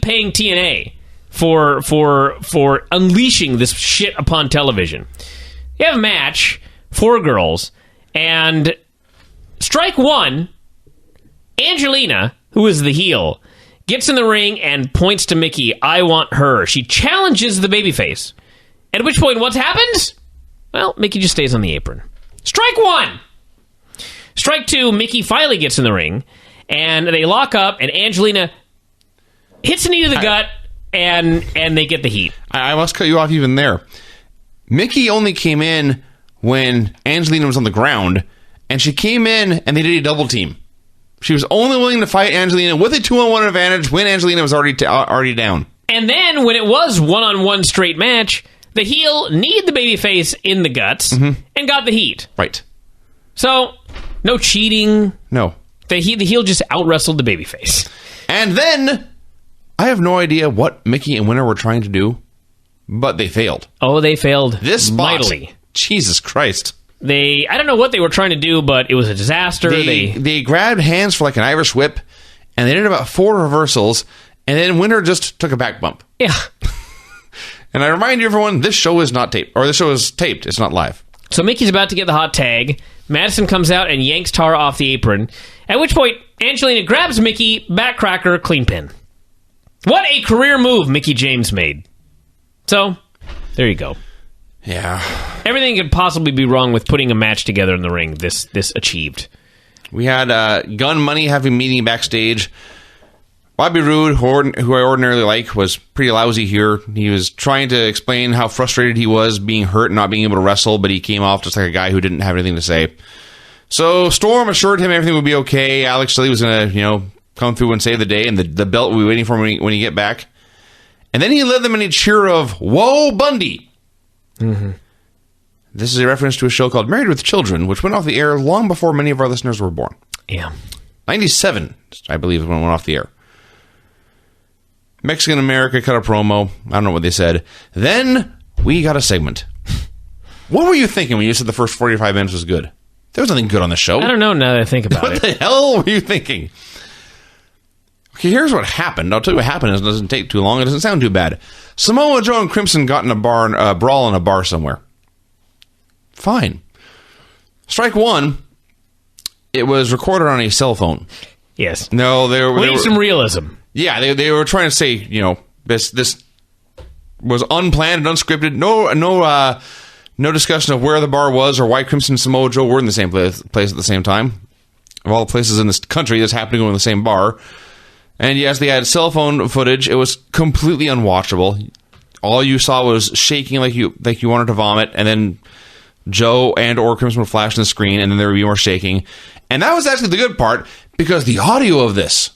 B: paying TNA for unleashing this shit upon television. You have a match, 4 girls, and strike one, Angelina, who is the heel, gets in the ring and points to Mickie, "I want her." She challenges the babyface. At which point, what happens? Well, Mickie just stays on the apron. Strike one! Strike two, Mickie finally gets in the ring, and they lock up, and Angelina hits a knee to the gut, and they get the heat.
C: I must cut you off even there. Mickie only came in when Angelina was on the ground, and she came in and they did a double team. She was only willing to fight Angelina with a 2-on-1 advantage when Angelina was already down.
B: And then when it was 1-on-1 straight match, the heel kneed the babyface in the guts and got the heat.
C: Right.
B: So, no cheating.
C: No.
B: The heel just out-wrestled the babyface.
C: And then, I have no idea what Mickie and Winner were trying to do, but they failed.
B: Oh, they failed
C: this spot,
B: mightily.
C: Jesus Christ.
B: I don't know what they were trying to do, but it was a disaster.
C: They grabbed hands for like an Irish whip, and they did about 4 reversals, and then Winner just took a back bump.
B: Yeah.
C: And I remind you, everyone, this show is not taped. Or this show is taped. It's not live.
B: So Mickey's about to get the hot tag. Madison comes out and yanks Tara off the apron. At which point, Angelina grabs Mickie, backcracker, clean pin. What a career move Mickie James made. So, there you go.
C: Yeah.
B: Everything could possibly be wrong with putting a match together in the ring. This achieved.
C: We had Gun Money having a meeting backstage. Bobby Roode, who I ordinarily like, was pretty lousy here. He was trying to explain how frustrated he was being hurt and not being able to wrestle, but he came off just like a guy who didn't have anything to say. So Storm assured him everything would be okay. Alex said he was going to, come through and save the day, and the belt will be waiting for him when he get back. And then he led them in a cheer of, "Whoa, Bundy!" Mm-hmm. This is a reference to a show called Married with Children, which went off the air long before many of our listeners were born.
B: Yeah.
C: 97, I believe, is when it went off the air. Mexican America cut a promo. I don't know what they said. Then we got a segment. What were you thinking when you said the first 45 minutes was good? There was nothing good on the show.
B: I don't know now that I think about
C: it. What the hell were you thinking? Okay, here's what happened. I'll tell you what happened. It doesn't take too long. It doesn't sound too bad. Samoa Joe and Crimson got in a brawl in a bar somewhere. Fine. Strike one. It was recorded on a cell phone.
B: Yes.
C: No, they were
B: some realism.
C: Yeah, they were trying to say, this was unplanned and unscripted. No discussion of where the bar was or why Crimson and Samoa Joe were in the same place at the same time. Of all the places in this country that's happening to go in the same bar. And yes, they had cell phone footage. It was completely unwatchable. All you saw was shaking like you wanted to vomit, and then Joe and or Crimson would flash on the screen, and then there would be more shaking. And that was actually the good part, because the audio of this,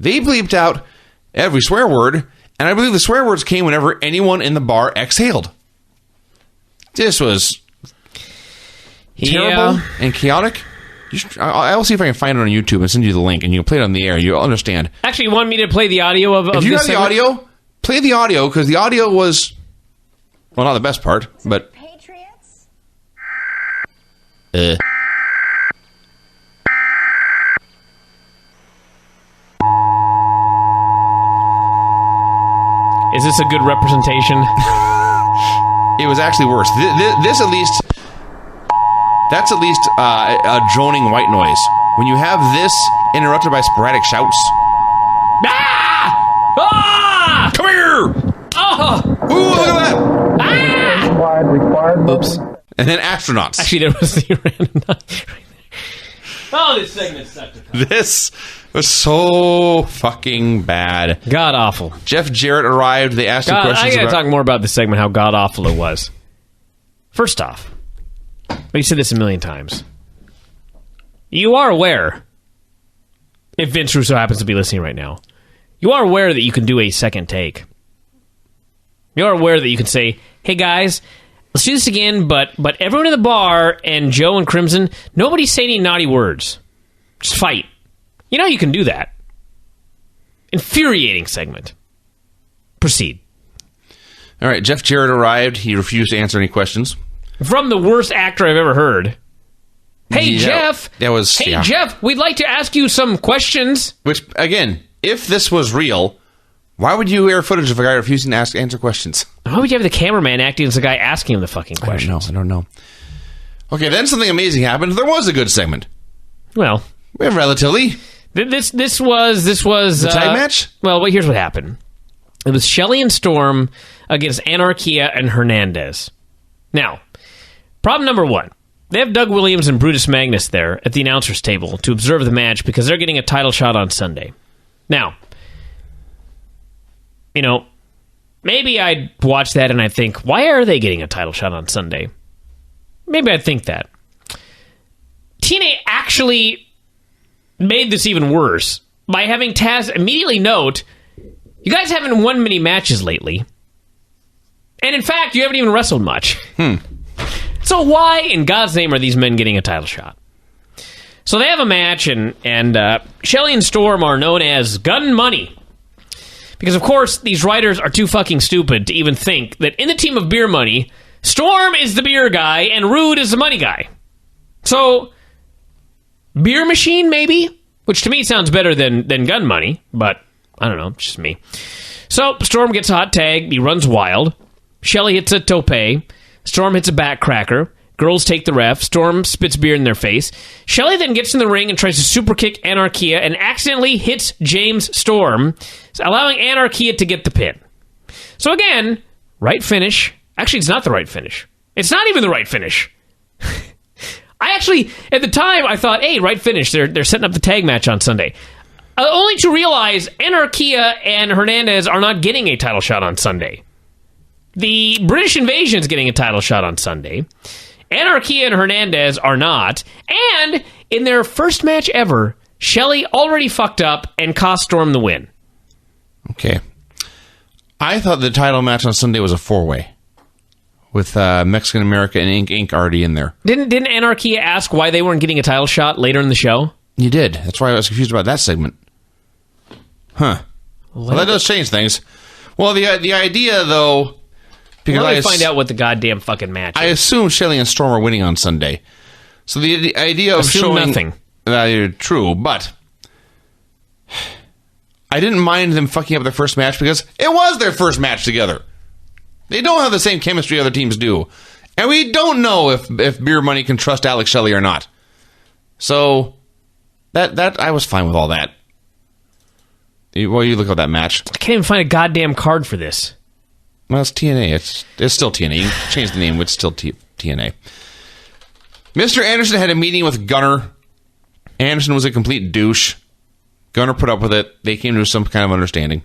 C: they bleeped out every swear word, and I believe the swear words came whenever anyone in the bar exhaled. This was terrible and chaotic. I'll see if I can find it on YouTube and send you the link, and you can play it on the air. You'll understand.
B: Actually, you want me to play the audio of
C: if you
B: this
C: got the audio, play the audio, because the audio was, well, not the best part, but...
D: Patriots?
B: Is this a good representation?
C: It was actually worse. This at least... That's at least a droning white noise. When you have this interrupted by sporadic shouts...
B: Ah! Ah!
C: Come here!
B: Oh!
C: Ooh, look at that!
B: Ah!
D: Required.
C: Oops. And then astronauts.
B: Actually, there was the random right there. Oh, this segment sucked.
C: This It was so fucking bad.
B: God awful.
C: Jeff Jarrett arrived. They asked him questions.
B: I gotta talk more about this segment, how god awful it was. First off, we said this a million times. You are aware, if Vince Russo happens to be listening right now, you are aware that you can do a second take. You are aware that you can say, hey guys, let's do this again, but everyone in the bar and Joe and Crimson, nobody say any naughty words. Just fight. You know you can do that. Infuriating segment. Proceed.
C: All right, Jeff Jarrett arrived. He refused to answer any questions.
B: From the worst actor I've ever heard. Hey,
C: Yeah,
B: Jeff.
C: yeah.
B: Jeff, we'd like to ask you some questions.
C: Which, again, if this was real, why would you air footage of a guy refusing to answer questions?
B: Why would you have the cameraman acting as the guy asking him the fucking questions?
C: I don't know. Okay, then something amazing happened. There was a good segment.
B: Well,
C: Relatively.
B: this was
C: The tag match?
B: Well, here's what happened. It was Shelley and Storm against Anarchia and Hernandez. Now, problem number one. They have Doug Williams and Brutus Magnus there at the announcer's table to observe the match because they're getting a title shot on Sunday. Now, you know, maybe I'd watch that and I'd think, why are they getting a title shot on Sunday? Maybe I'd think that. TNA actually made this even worse by having Taz immediately note, you guys haven't won many matches lately. And in fact, you haven't even wrestled much. So why in God's name are these men getting a title shot? So they have a match, and Shelley and Storm are known as Gun Money. Because, of course, these writers are too fucking stupid to even think that in the team of Beer Money, Storm is the beer guy and Rude is the money guy. So, Beer Machine, maybe? Which to me sounds better than Gun Money, but I don't know, it's just me. So, Storm gets a hot tag, he runs wild. Shelley hits a tope. Storm hits a backcracker. Girls take the ref. Storm spits beer in their face. Shelley then gets in the ring and tries to super kick Anarchia and accidentally hits James Storm, allowing Anarchia to get the pin. So again, right finish. Actually, it's not the right finish. It's not even the right finish. I actually, at the time, I thought, hey, right finish. They're setting up the tag match on Sunday. Only to realize Anarchia and Hernandez are not getting a title shot on Sunday. The British Invasion is getting a title shot on Sunday. Anarchia and Hernandez are not. And in their first match ever, Shelley already fucked up and cost Storm the win.
C: Okay. I thought the title match on Sunday was a four-way with Mexican America and Inc. already in there.
B: Didn't Anarchia ask why they weren't getting a title shot later in the show?
C: You did. That's why I was confused about that segment. Huh. Well, that does change things. Well, the idea, though... Because
B: Let me find out what the goddamn fucking match is.
C: I assume Shelley and Storm are winning on Sunday. So the idea of
B: Assume
C: showing...
B: nothing.
C: True, but... I didn't mind them fucking up their first match because it was their first match together. They don't have the same chemistry other teams do. And we don't know if Beer Money can trust Alex Shelley or not. So, that I was fine with all that. Well, you look at that match.
B: I can't even find a goddamn card for this.
C: Well, it's TNA. It's still TNA. You can change the name, but it's still TNA. Mr. Anderson had a meeting with Gunner. Anderson was a complete douche. Gunner put up with it. They came to some kind of understanding.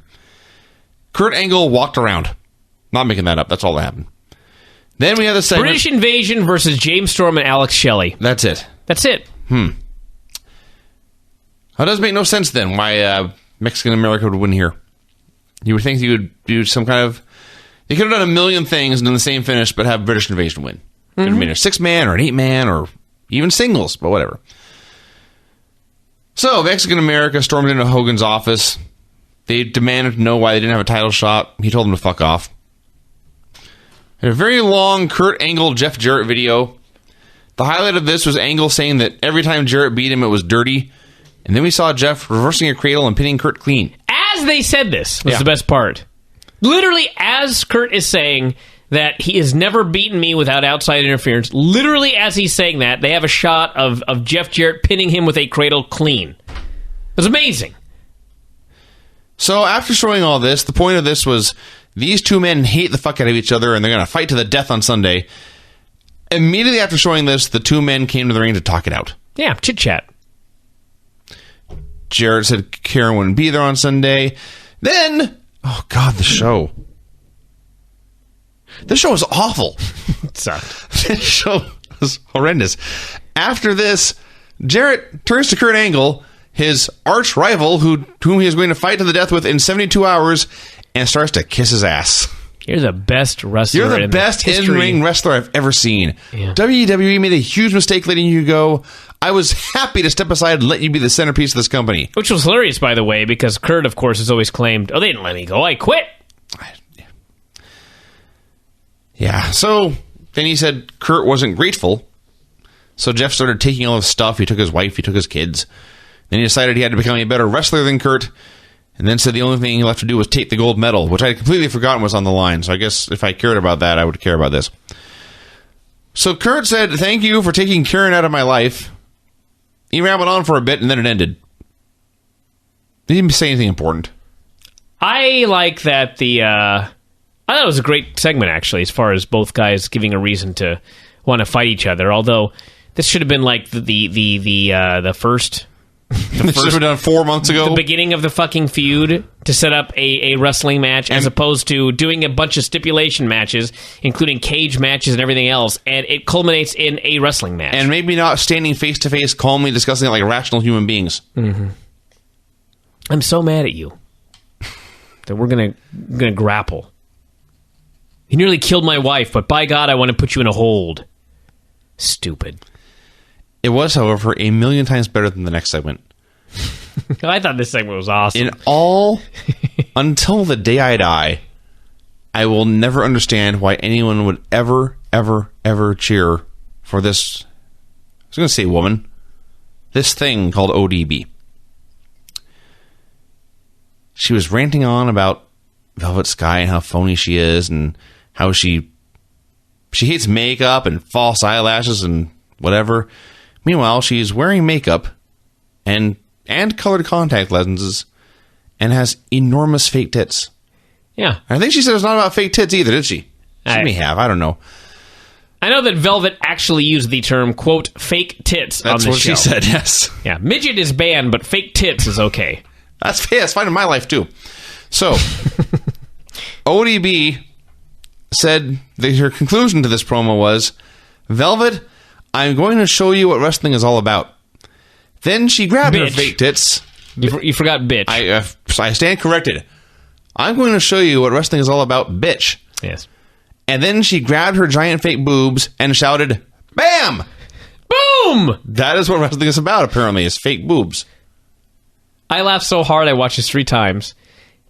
C: Kurt Angle walked around. Not making that up. That's all that happened. Then we had the segment.
B: British Invasion versus James Storm and Alex Shelley.
C: That's it.
B: That's it.
C: That does make no sense then why Mexican America would win here. You would think you would do some kind of... They could have done a million things and done the same finish, but have British Invasion win. Could have made a 6-man or an 8-man or even singles, but whatever. So, Mexican America stormed into Hogan's office. They demanded to know why they didn't have a title shot. He told them to fuck off. A very long Kurt Angle Jeff Jarrett video. The highlight of this was Angle saying that every time Jarrett beat him, it was dirty. And then we saw Jeff reversing a cradle and pinning Kurt clean.
B: As they said this was the best part. Literally, as Kurt is saying that he has never beaten me without outside interference, literally as he's saying that, they have a shot of Jeff Jarrett pinning him with a cradle clean. It was amazing.
C: So after showing all this, the point of this was these two men hate the fuck out of each other and they're going to fight to the death on Sunday. Immediately after showing this, the two men came to the ring to talk it out.
B: Yeah, chit-chat.
C: Jarrett said Karen wouldn't be there on Sunday. Then, oh God, the show. This show was awful.
B: It sucked.
C: This show was horrendous. After this, Jarrett turns to Kurt Angle, his arch rival, whom he is going to fight to the death with in 72 hours, and starts to kiss his ass.
B: You're the best wrestler.
C: You're the best in-ring wrestler I've ever seen.
B: Yeah.
C: WWE made a huge mistake letting you go. I was happy to step aside and let you be the centerpiece of this company.
B: Which was hilarious, by the way, because Kurt, of course, has always claimed, oh, they didn't let me go. I quit.
C: Yeah. So then he said Kurt wasn't grateful. So Jeff started taking all his stuff. He took his wife. He took his kids. Then he decided he had to become a better wrestler than Kurt. And then said the only thing he left to do was take the gold medal, which I had completely forgotten was on the line. So I guess if I cared about that, I would care about this. So Kurt said, thank you for taking Karen out of my life. He rambled on for a bit, and then it ended. He didn't say anything important.
B: I like that I thought it was a great segment, actually, as far as both guys giving a reason to want to fight each other. Although, this should have been like the first...
C: This should have been done 4 months ago.
B: The beginning of the fucking feud to set up a wrestling match, as opposed to doing a bunch of stipulation matches, including cage matches and everything else, and it culminates in a wrestling match.
C: And maybe not standing face to face, calmly discussing it like rational human beings.
B: Mm-hmm. I'm so mad at you that we're gonna grapple. You nearly killed my wife, but by God, I want to put you in a hold. Stupid.
C: It was, however, a million times better than the next segment.
B: I thought this segment was awesome.
C: Until the day I die, I will never understand why anyone would ever, ever, ever cheer for this, I was going to say woman, this thing called ODB. She was ranting on about Velvet Sky and how phony she is and how she hates makeup and false eyelashes and whatever. Meanwhile, she's wearing makeup and colored contact lenses and has enormous fake tits.
B: Yeah.
C: I think she said it's not about fake tits either, did she? She may have. I don't know.
B: I know that Velvet actually used the term, quote, fake tits on the show.
C: That's what she said, yes.
B: Yeah, midget is banned, but fake tits is okay.
C: That's fine in my life, too. So, ODB said that her conclusion to this promo was, Velvet, I'm going to show you what wrestling is all about. Then she grabbed her fake tits.
B: You forgot bitch.
C: I stand corrected. I'm going to show you what wrestling is all about, bitch.
B: Yes.
C: And then she grabbed her giant fake boobs and shouted, BAM!
B: Boom!
C: That is what wrestling is about, apparently, is fake boobs.
B: I laughed so hard I watched this 3 times.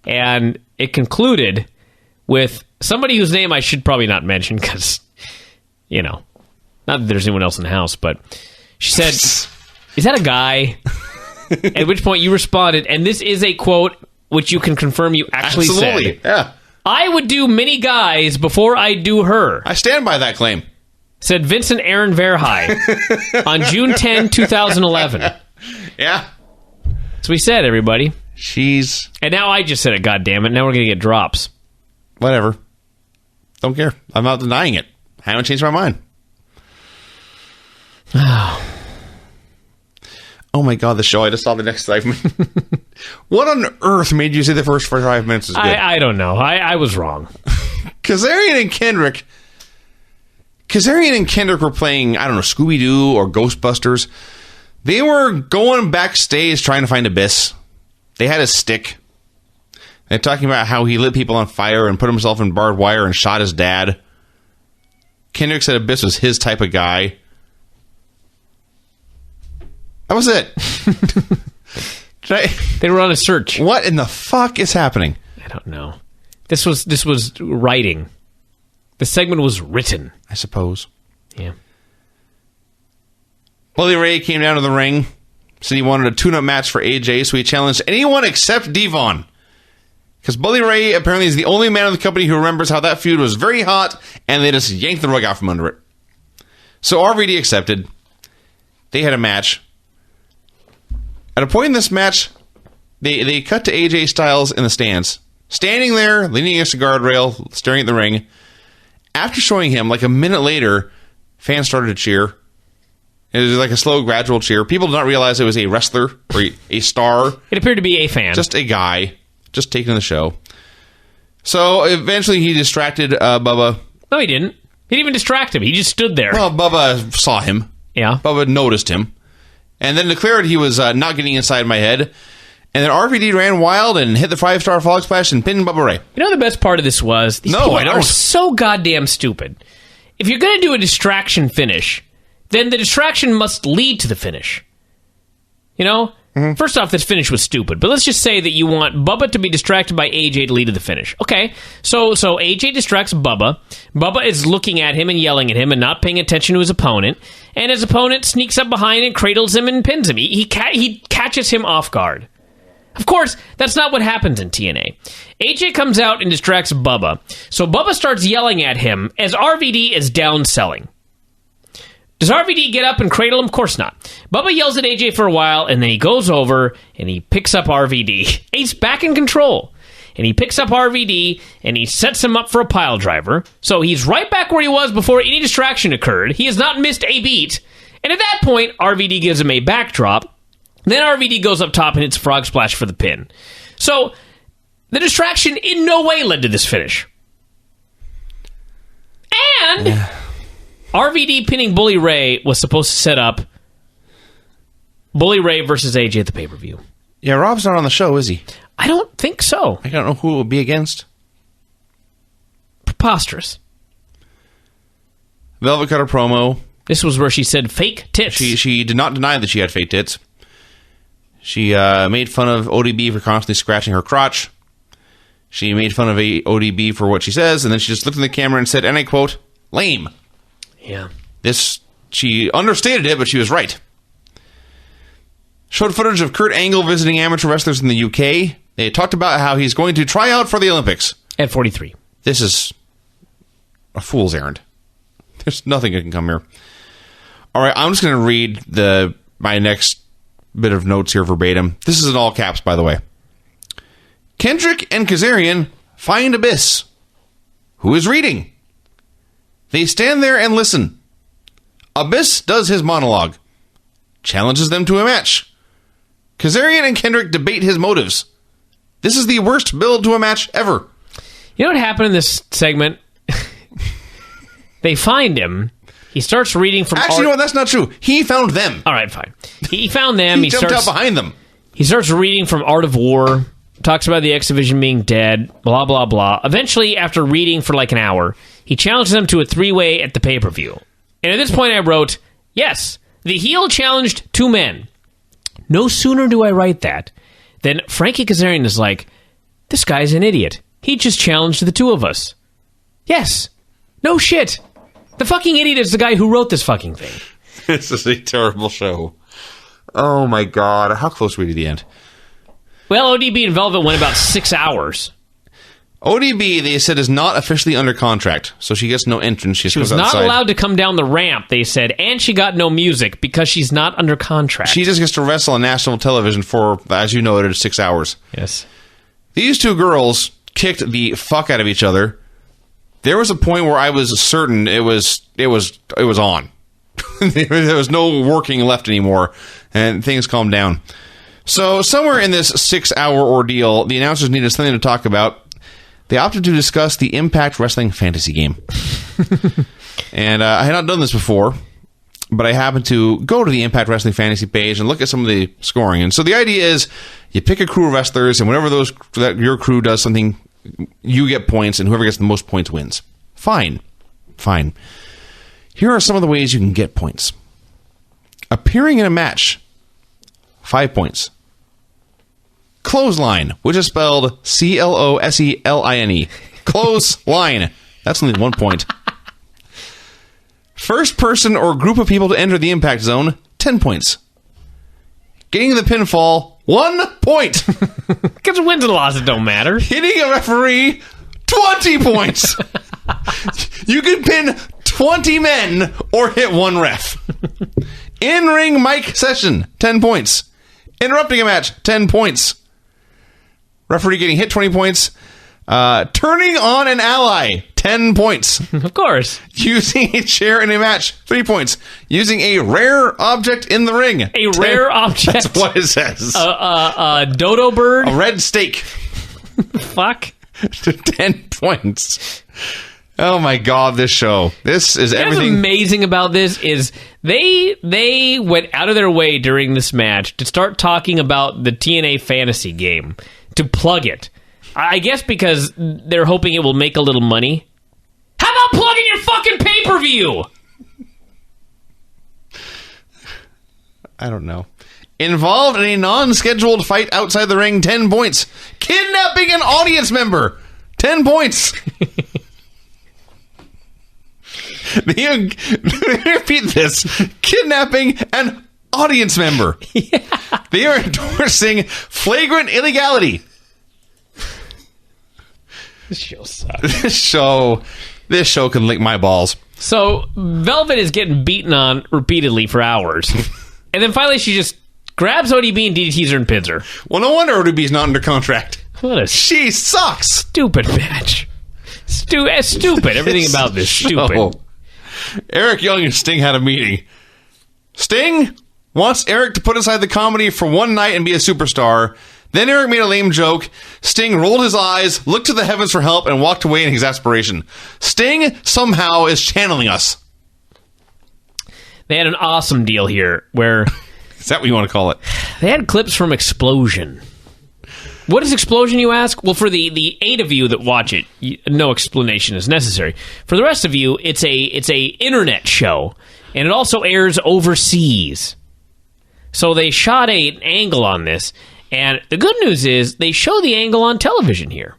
B: And it concluded with somebody whose name I should probably not mention because, not that there's anyone else in the house, but she said, is that a guy? At which point you responded, and this is a quote which you can confirm you actually
C: Absolutely,
B: said.
C: Yeah.
B: I would do many guys before I do her.
C: I stand by that claim.
B: Said Vincent Aaron Verhei on June 10, 2011.
C: Yeah.
B: That's what we said, everybody.
C: And
B: now I just said it, goddammit. Now we're going to get drops.
C: Whatever. Don't care. I'm not denying it. I haven't changed my mind. Oh my God, the show. I just saw the next segment. What on earth made you say the first 45 minutes is good?
B: I don't know. I was wrong.
C: Kazarian and Kendrick were playing, I don't know, Scooby-Doo or Ghostbusters. They were going backstage trying to find Abyss. They had a stick. They're talking about how he lit people on fire and put himself in barbed wire and shot his dad. Kendrick said Abyss was his type of guy. That was it.
B: They were on a search.
C: What in the fuck is happening?
B: I don't know. This was writing. The segment was written,
C: I suppose.
B: Yeah.
C: Bully Ray came down to the ring, said he wanted a tune-up match for AJ, so he challenged anyone except Devon. Because Bully Ray apparently is the only man in the company who remembers how that feud was very hot, and they just yanked the rug out from under it. So RVD accepted. They had a match. At a point in this match, they cut to AJ Styles in the stands. Standing there, leaning against the guardrail, staring at the ring. After showing him, like a minute later, fans started to cheer. It was like a slow, gradual cheer. People did not realize it was a wrestler or a star.
B: It appeared to be a fan.
C: Just a guy. Just taking the show. So eventually he distracted Bubba.
B: No, he didn't. He didn't even distract him. He just stood there.
C: Well, Bubba saw him.
B: Yeah.
C: Bubba noticed him. And then declared he was not getting inside my head. And then RVD ran wild and hit the 5-star frog splash and pinned Bubba Ray.
B: You know the best part of this was? These people are so goddamn stupid. If you're going to do a distraction finish, then the distraction must lead to the finish. You know? Mm-hmm. First off, this finish was stupid. But let's just say that you want Bubba to be distracted by AJ to lead to the finish. Okay, so AJ distracts Bubba. Bubba is looking at him and yelling at him and not paying attention to his opponent. And his opponent sneaks up behind and cradles him and pins him. He catches him off guard. Of course, that's not what happens in TNA. AJ comes out and distracts Bubba. So Bubba starts yelling at him as RVD is downselling. Does RVD get up and cradle him? Of course not. Bubba yells at AJ for a while, and then he goes over and he picks up RVD. He's back in control. And he picks up RVD and he sets him up for a pile driver. So he's right back where he was before any distraction occurred. He has not missed a beat. And at that point, RVD gives him a backdrop. Then RVD goes up top and hits Frog Splash for the pin. So the distraction in no way led to this finish. And RVD pinning Bully Ray was supposed to set up Bully Ray versus AJ at the pay-per-view.
C: Yeah, Rob's not on the show, is he?
B: I don't think so.
C: I don't know who it will be against.
B: Preposterous.
C: Velvet cut a promo.
B: This was where she said fake tits.
C: She did not deny that she had fake tits. She made fun of ODB for constantly scratching her crotch. She made fun of ODB for what she says, and then she just looked in the camera and said, and I quote, lame.
B: Yeah.
C: She understated it, but she was right. Showed footage of Kurt Angle visiting amateur wrestlers in the UK. They talked about how he's going to try out for the Olympics.
B: At 43.
C: This is a fool's errand. There's nothing that can come here. All right, I'm just going to read my next bit of notes here verbatim. This is in all caps, by the way. Kendrick and Kazarian find Abyss, who is reading. They stand there and listen. Abyss does his monologue, challenges them to a match. Kazarian and Kendrick debate his motives. This is the worst build to a match ever.
B: You know what happened in this segment? They find him. He starts reading from...
C: Actually, no, that's not true. He found them.
B: All right, fine. He found them.
C: He jumped out behind them.
B: He starts reading from Art of War, talks about the X Division being dead, blah, blah, blah. Eventually, after reading for like an hour, he challenges them to a 3-way at the pay-per-view. And at this point, I wrote, yes, the heel challenged 2 men. No sooner do I write that than Frankie Kazarian is like, this guy's an idiot. He just challenged the 2 of us. Yes. No shit. The fucking idiot is the guy who wrote this fucking thing.
C: This is a terrible show. Oh my god. How close were we to the end?
B: Well, ODB and Velvet went about 6 hours.
C: ODB, they said, is not officially under contract, so she gets no entrance. She
B: was not allowed to come down the ramp, they said, and she got no music because she's not under contract.
C: She just gets to wrestle on national television for, as you noted, 6 hours.
B: Yes. These
C: 2 girls kicked the fuck out of each other. There was a point where I was certain it was on. There was no working left anymore, and things calmed down. So somewhere in this 6-hour ordeal, the announcers needed something to talk about. They opted to discuss the Impact Wrestling fantasy game. And I had not done this before, but I happened to go to the Impact Wrestling fantasy page and look at some of the scoring. And so the idea is you pick a crew of wrestlers, and whenever your crew does something, you get points, and whoever gets the most points wins. Fine. Here are some of the ways you can get points. Appearing in a match, 5 points. Clothesline, which is spelled Closeline. Clothesline. That's only 1 point. First person or group of people to enter the impact zone, 10 points. Getting the pinfall, 1 point.
B: Because wins and losses don't matter.
C: Hitting a referee, 20 points. You can pin 20 men or hit 1 ref. In-ring mic session, 10 points. Interrupting a match, 10 points. Referee getting hit, 20 points. Turning on an ally, 10 points.
B: Of course.
C: Using a chair in a match, 3 points. Using a rare object in the ring.
B: Rare object?
C: That's what it says.
B: A dodo bird?
C: A red steak.
B: Fuck.
C: 10 points. Oh my god, this show. This is everything.
B: What's amazing about this is they went out of their way during this match to start talking about the TNA fantasy game, to plug it. I guess because they're hoping it will make a little money. How about plugging your fucking pay-per-view?
C: I don't know. Involved in a non-scheduled fight outside the ring, 10 points. Kidnapping an audience member, 10 points. Repeat this. Kidnapping an audience member. Yeah. They are endorsing flagrant illegality.
B: This show sucks.
C: This show can lick my balls.
B: So, Velvet is getting beaten on repeatedly for hours. And then finally she just grabs ODB and DDTs her and pins her.
C: Well, no wonder ODB's not under contract.
B: She
C: sucks.
B: Stupid match. Stupid. Everything about this. Stupid.
C: Eric Young and Sting had a meeting. Sting wants Eric to put aside the comedy for one night and be a superstar. Then Eric made a lame joke. Sting rolled his eyes, looked to the heavens for help, and walked away in exasperation. Sting somehow is channeling us.
B: They had an awesome deal here where...
C: Is that what you want to call it?
B: They had clips from Explosion. What is Explosion, you ask? Well, for the 8 of you that watch it, no explanation is necessary. For the rest of you, it's a internet show, and it also airs overseas. So they shot an angle on this, and the good news is they show the angle on television here.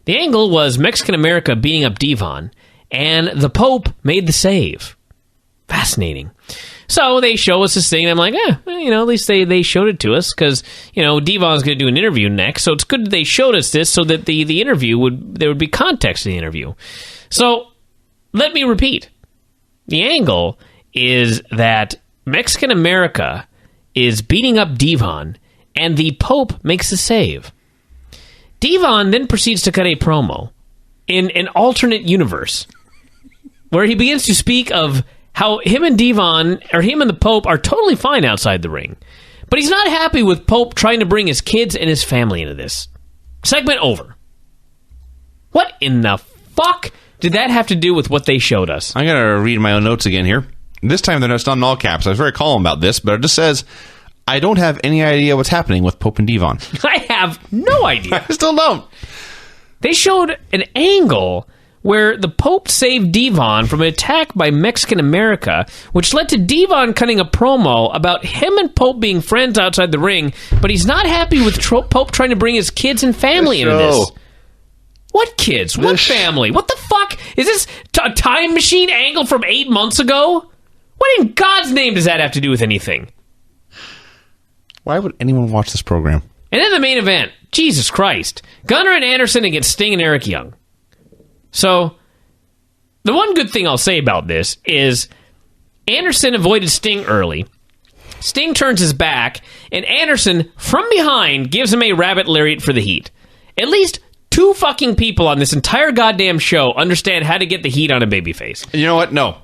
B: The angle was Mexican America beating up Devon, and the Pope made the save. Fascinating. So they show us this thing, and I'm like, at least they showed it to us, because, Devon's going to do an interview next, so it's good that they showed us this so that the interview there would be context to the interview. So, let me repeat. The angle is that Mexican America is beating up Devon, and the Pope makes a save. Devon then proceeds to cut a promo in an alternate universe, where he begins to speak of how him and the Pope are totally fine outside the ring. But he's not happy with Pope trying to bring his kids and his family into this. Segment over. What in the fuck did that have to do with what they showed us?
C: I'm going to read my own notes again here. This time they're not in all caps. I was very calm about this, but it just says, I don't have any idea what's happening with Pope and Devon.
B: I have no idea.
C: I still don't.
B: They showed an angle where the Pope saved Devon from an attack by Mexican America, which led to Devon cutting a promo about him and Pope being friends outside the ring, but he's not happy with Pope trying to bring his kids and family into this. What kids? What family? What the fuck? Is this a time machine angle from 8 months ago? What in God's name does that have to do with anything?
C: Why would anyone watch this program?
B: And then the main event. Jesus Christ. Gunner and Anderson against Sting and Eric Young. So, the one good thing I'll say about this is Anderson avoided Sting early. Sting turns his back, and Anderson, from behind, gives him a rabbit lariat for the heat. At least 2 fucking people on this entire goddamn show understand how to get the heat on a babyface.
C: You know what? No.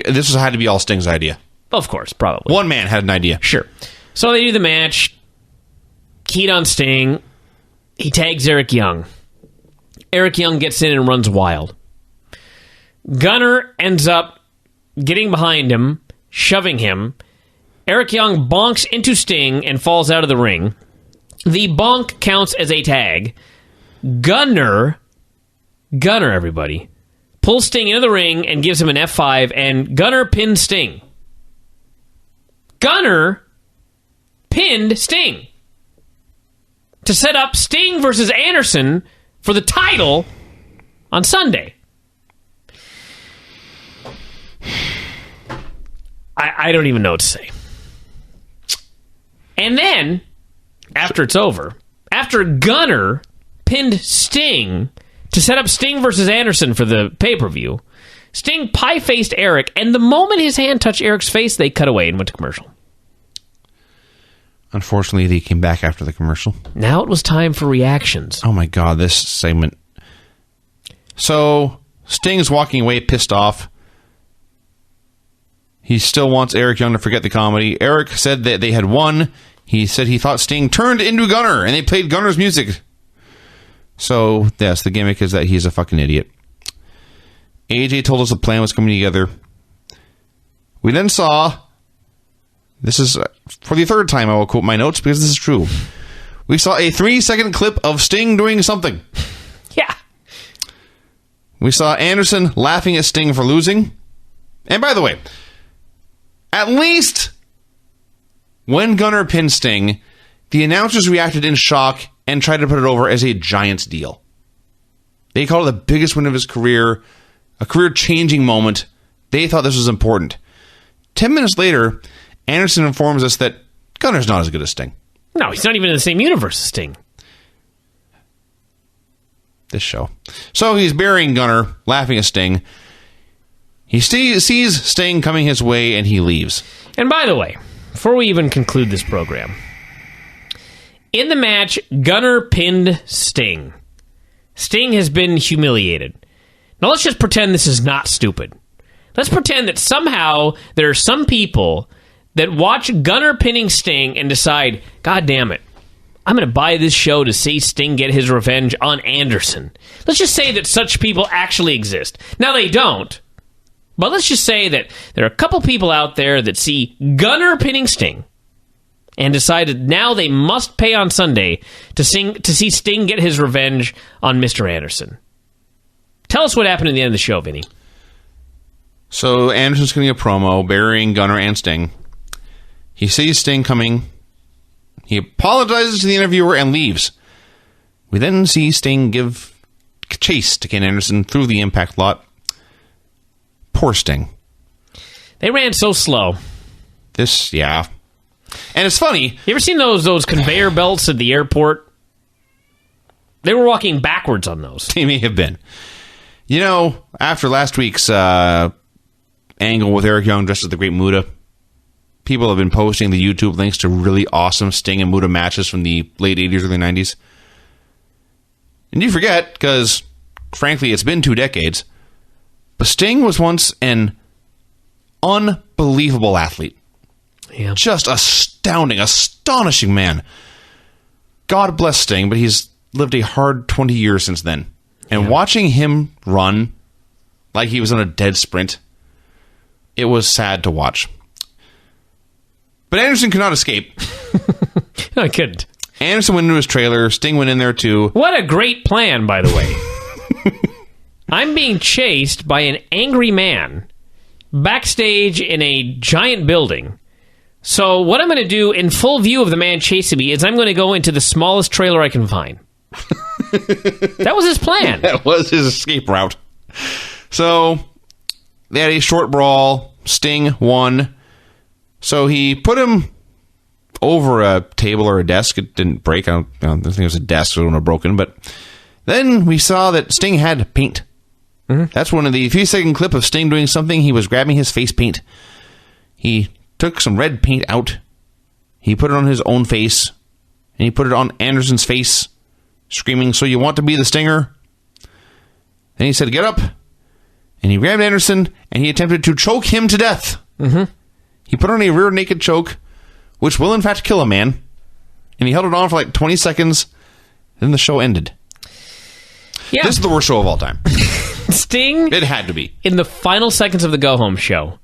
C: This had to be all Sting's idea.
B: Of course, probably.
C: One man had an idea.
B: Sure. So they do the match. Heat on Sting. He tags Eric Young. Eric Young gets in and runs wild. Gunner ends up getting behind him, shoving him. Eric Young bonks into Sting and falls out of the ring. The bonk counts as a tag. Gunner, everybody, pulls Sting into the ring and gives him an F5, and Gunner pins Sting. Gunner pinned Sting to set up Sting versus Anderson for the title on Sunday. I don't even know what to say. And then, after it's over, after Gunner pinned Sting to set up Sting versus Anderson for the pay-per-view, Sting pie-faced Eric, and the moment his hand touched Eric's face, they cut away and went to commercial.
C: Unfortunately, they came back after the commercial.
B: Now it was time for reactions.
C: Oh my God, this segment. So, Sting's walking away pissed off. He still wants Eric Young to forget the comedy. Eric said that they had won. He said he thought Sting turned into Gunner, and they played Gunner's music. So, yes, the gimmick is that he's a fucking idiot. AJ told us the plan was coming together. We then saw... This is, for the third time I will quote my notes, because this is true. We saw a 3-second clip of Sting doing something.
B: Yeah.
C: We saw Anderson laughing at Sting for losing. And by the way, at least when Gunner pinned Sting, the announcers reacted in shock and tried to put it over as a giant deal. They called it the biggest win of his career, a career-changing moment. They thought this was important. 10 minutes later, Anderson informs us that Gunner's not as good as Sting.
B: No, he's not even in the same universe as Sting.
C: This show. So he's burying Gunner, laughing at Sting. He sees Sting coming his way, and he leaves.
B: And by the way, before we even conclude this program, in the match, Gunner pinned Sting. Sting has been humiliated. Now let's just pretend this is not stupid. Let's pretend that somehow there are some people that watch Gunner pinning Sting and decide, God damn it, I'm going to buy this show to see Sting get his revenge on Anderson. Let's just say that such people actually exist. Now, they don't. But let's just say that there are a couple people out there that see Gunner pinning Sting and decided now they must pay on Sunday to see Sting get his revenge on Mr. Anderson. Tell us what happened at the end of the show, Vinny.
C: So Anderson's getting a promo burying Gunner and Sting. He sees Sting coming. He apologizes to the interviewer and leaves. We then see Sting give chase to Ken Anderson through the impact lot. Poor Sting.
B: They ran so slow.
C: Yeah. And it's funny.
B: You ever seen those conveyor belts at the airport? They were walking backwards on those.
C: They may have been. You know, after last week's angle with Eric Young dressed as the Great Muta, people have been posting the YouTube links to really awesome Sting and Muta matches from the late 80s, early 90s. And you forget, because, frankly, it's been 2 decades, but Sting was once an unbelievable athlete.
B: Yeah.
C: Just astounding, astonishing man. God bless Sting, but he's lived a hard 20 years since then. And watching him run like he was on a dead sprint, it was sad to watch. But Anderson could not escape.
B: No, I couldn't.
C: Anderson went into his trailer. Sting went in there too.
B: What a great plan, by the way. I'm being chased by an angry man backstage in a giant building. So what I'm going to do in full view of the man chasing me is I'm going to go into the smallest trailer I can find. That was his plan.
C: That was his escape route. So they had a short brawl. Sting won. So he put him over a table or a desk. It didn't break. I don't think it was a desk, so it wasn't broken. But then we saw that Sting had paint. Mm-hmm. That's one of the 3-second clip of Sting doing something. He was grabbing his face paint. He took some red paint out. He put it on his own face. And he put it on Anderson's face, screaming, "So you want to be the Stinger?" Then he said, "Get up." And he grabbed Anderson, and he attempted to choke him to death.
B: Mm-hmm.
C: He put on a rear naked choke, which will in fact kill a man. And he held it on for like 20 seconds. Then the show ended.
B: Yeah.
C: This is the worst show of all time.
B: Sting,
C: It had to be.
B: in the final seconds of the go-home show,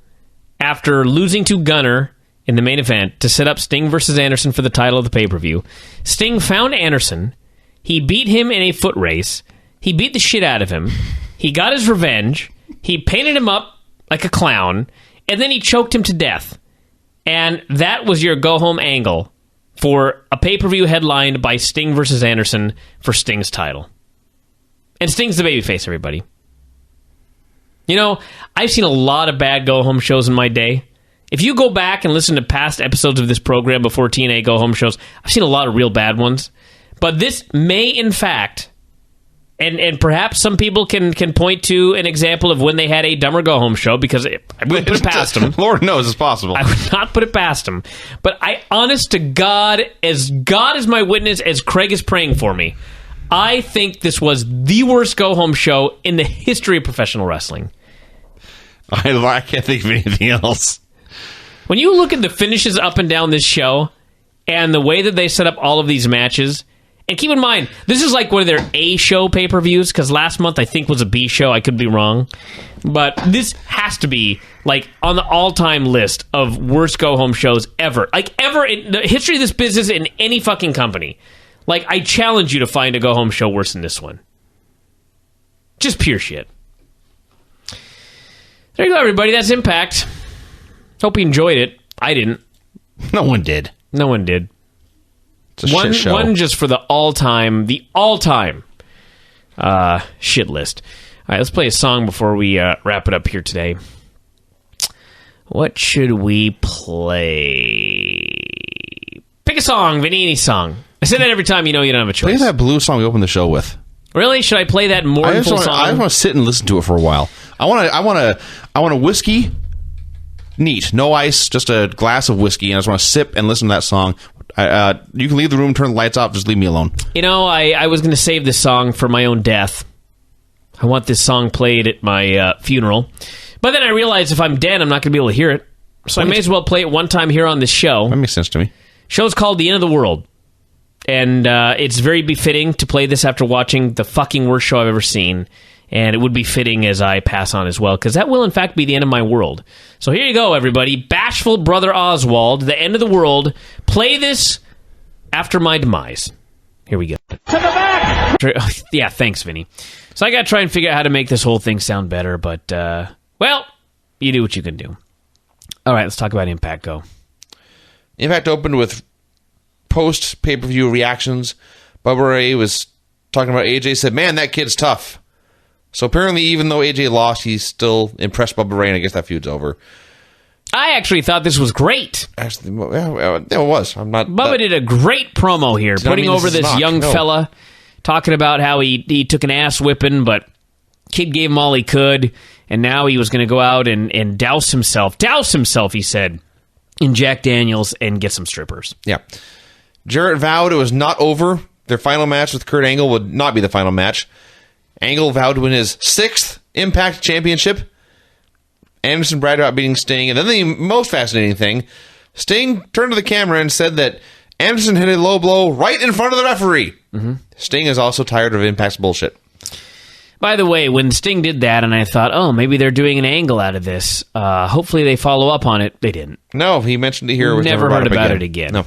B: after losing to Gunner in the main event to set up Sting versus Anderson for the title of the pay-per-view, Sting found Anderson. He beat him in a foot race. He beat the shit out of him. He got his revenge. He painted him up like a clown. And then he choked him to death. And that was your go-home angle for a pay-per-view headlined by Sting versus Anderson for Sting's title. And Sting's the babyface, everybody. You know, I've seen a lot of bad go-home shows in my day. If you go back and listen to past episodes of this program before TNA go-home shows, I've seen a lot of real bad ones. But this may, in fact, And perhaps some people can point to an example of when they had a dumber go home show, because I wouldn't put it past them.
C: Lord knows it's possible.
B: I would not put it past them. But honest to God is my witness, as Craig is praying for me, I think this was the worst go home show in the history of professional wrestling.
C: I can't think of anything else.
B: When you look at the finishes up and down this show and the way that they set up all of these matches, and keep in mind, this is like one of their A show pay-per-views, because last month I think was a B show. I could be wrong. But this has to be like on the all-time list of worst go-home shows ever. Like ever in the history of this business in any fucking company. Like, I challenge you to find a go-home show worse than this one. Just pure shit. There you go, everybody. That's Impact. Hope you enjoyed it. I didn't.
C: No one did.
B: No one did.
C: It's a shit show.
B: One just for the all-time shit list. All right, let's play a song before we wrap it up here today. What should we play? Pick a song, Vinny, any song. I say that every time, you know you don't have a choice.
C: Play that blue song we opened the show with.
B: Really? Should I play that mournful song?
C: I just want to sit and listen to it for a while. I want a whiskey, neat, no ice, just a glass of whiskey, and I just want to sip and listen to that song. You can leave the room, turn the lights off, just leave me alone. You
B: know, I was going to save this song for my own death. I want this song played at my funeral. But then I realized if I'm dead, I'm not going to be able to hear it. So I may as well play it one time here on this show.
C: That makes sense to me.
B: Show's called The End of the World. And it's very befitting to play this after watching the fucking worst show I've ever seen. And it would be fitting as I pass on as well, because that will, in fact, be the end of my world. So here you go, everybody. Bashful Brother Oswald, The End of the World. Play this after my demise. Here we go. To the back! Yeah, thanks, Vinny. So I got to try and figure out how to make this whole thing sound better, but, well, you do what you can do. All right, let's talk about Impact. Go.
C: Impact opened with post-pay-per-view reactions. Bubba Ray was talking about AJ, said, man, that kid's tough. So apparently, even though AJ lost, he's still impressed Bubba Ray, and I guess that feud's over.
B: I actually thought this was great.
C: Actually, yeah, it was.
B: Bubba did a great promo here, putting over this young fella, talking about how he took an ass whipping, but kid gave him all he could, and now he was going to go out and douse himself, he said, in Jack Daniels and get some strippers.
C: Yeah. Jarrett vowed it was not over. Their final match with Kurt Angle would not be the final match. Angle vowed to win his 6th Impact Championship. Anderson bragged about beating Sting. And then the most fascinating thing, Sting turned to the camera and said that Anderson hit a low blow right in front of the referee. Mm-hmm. Sting is also tired of Impact's bullshit.
B: By the way, when Sting did that, and I thought, oh, maybe they're doing an angle out of this. Hopefully they follow up on it. They didn't.
C: No, he mentioned it here.
B: Never heard about it again.
C: No.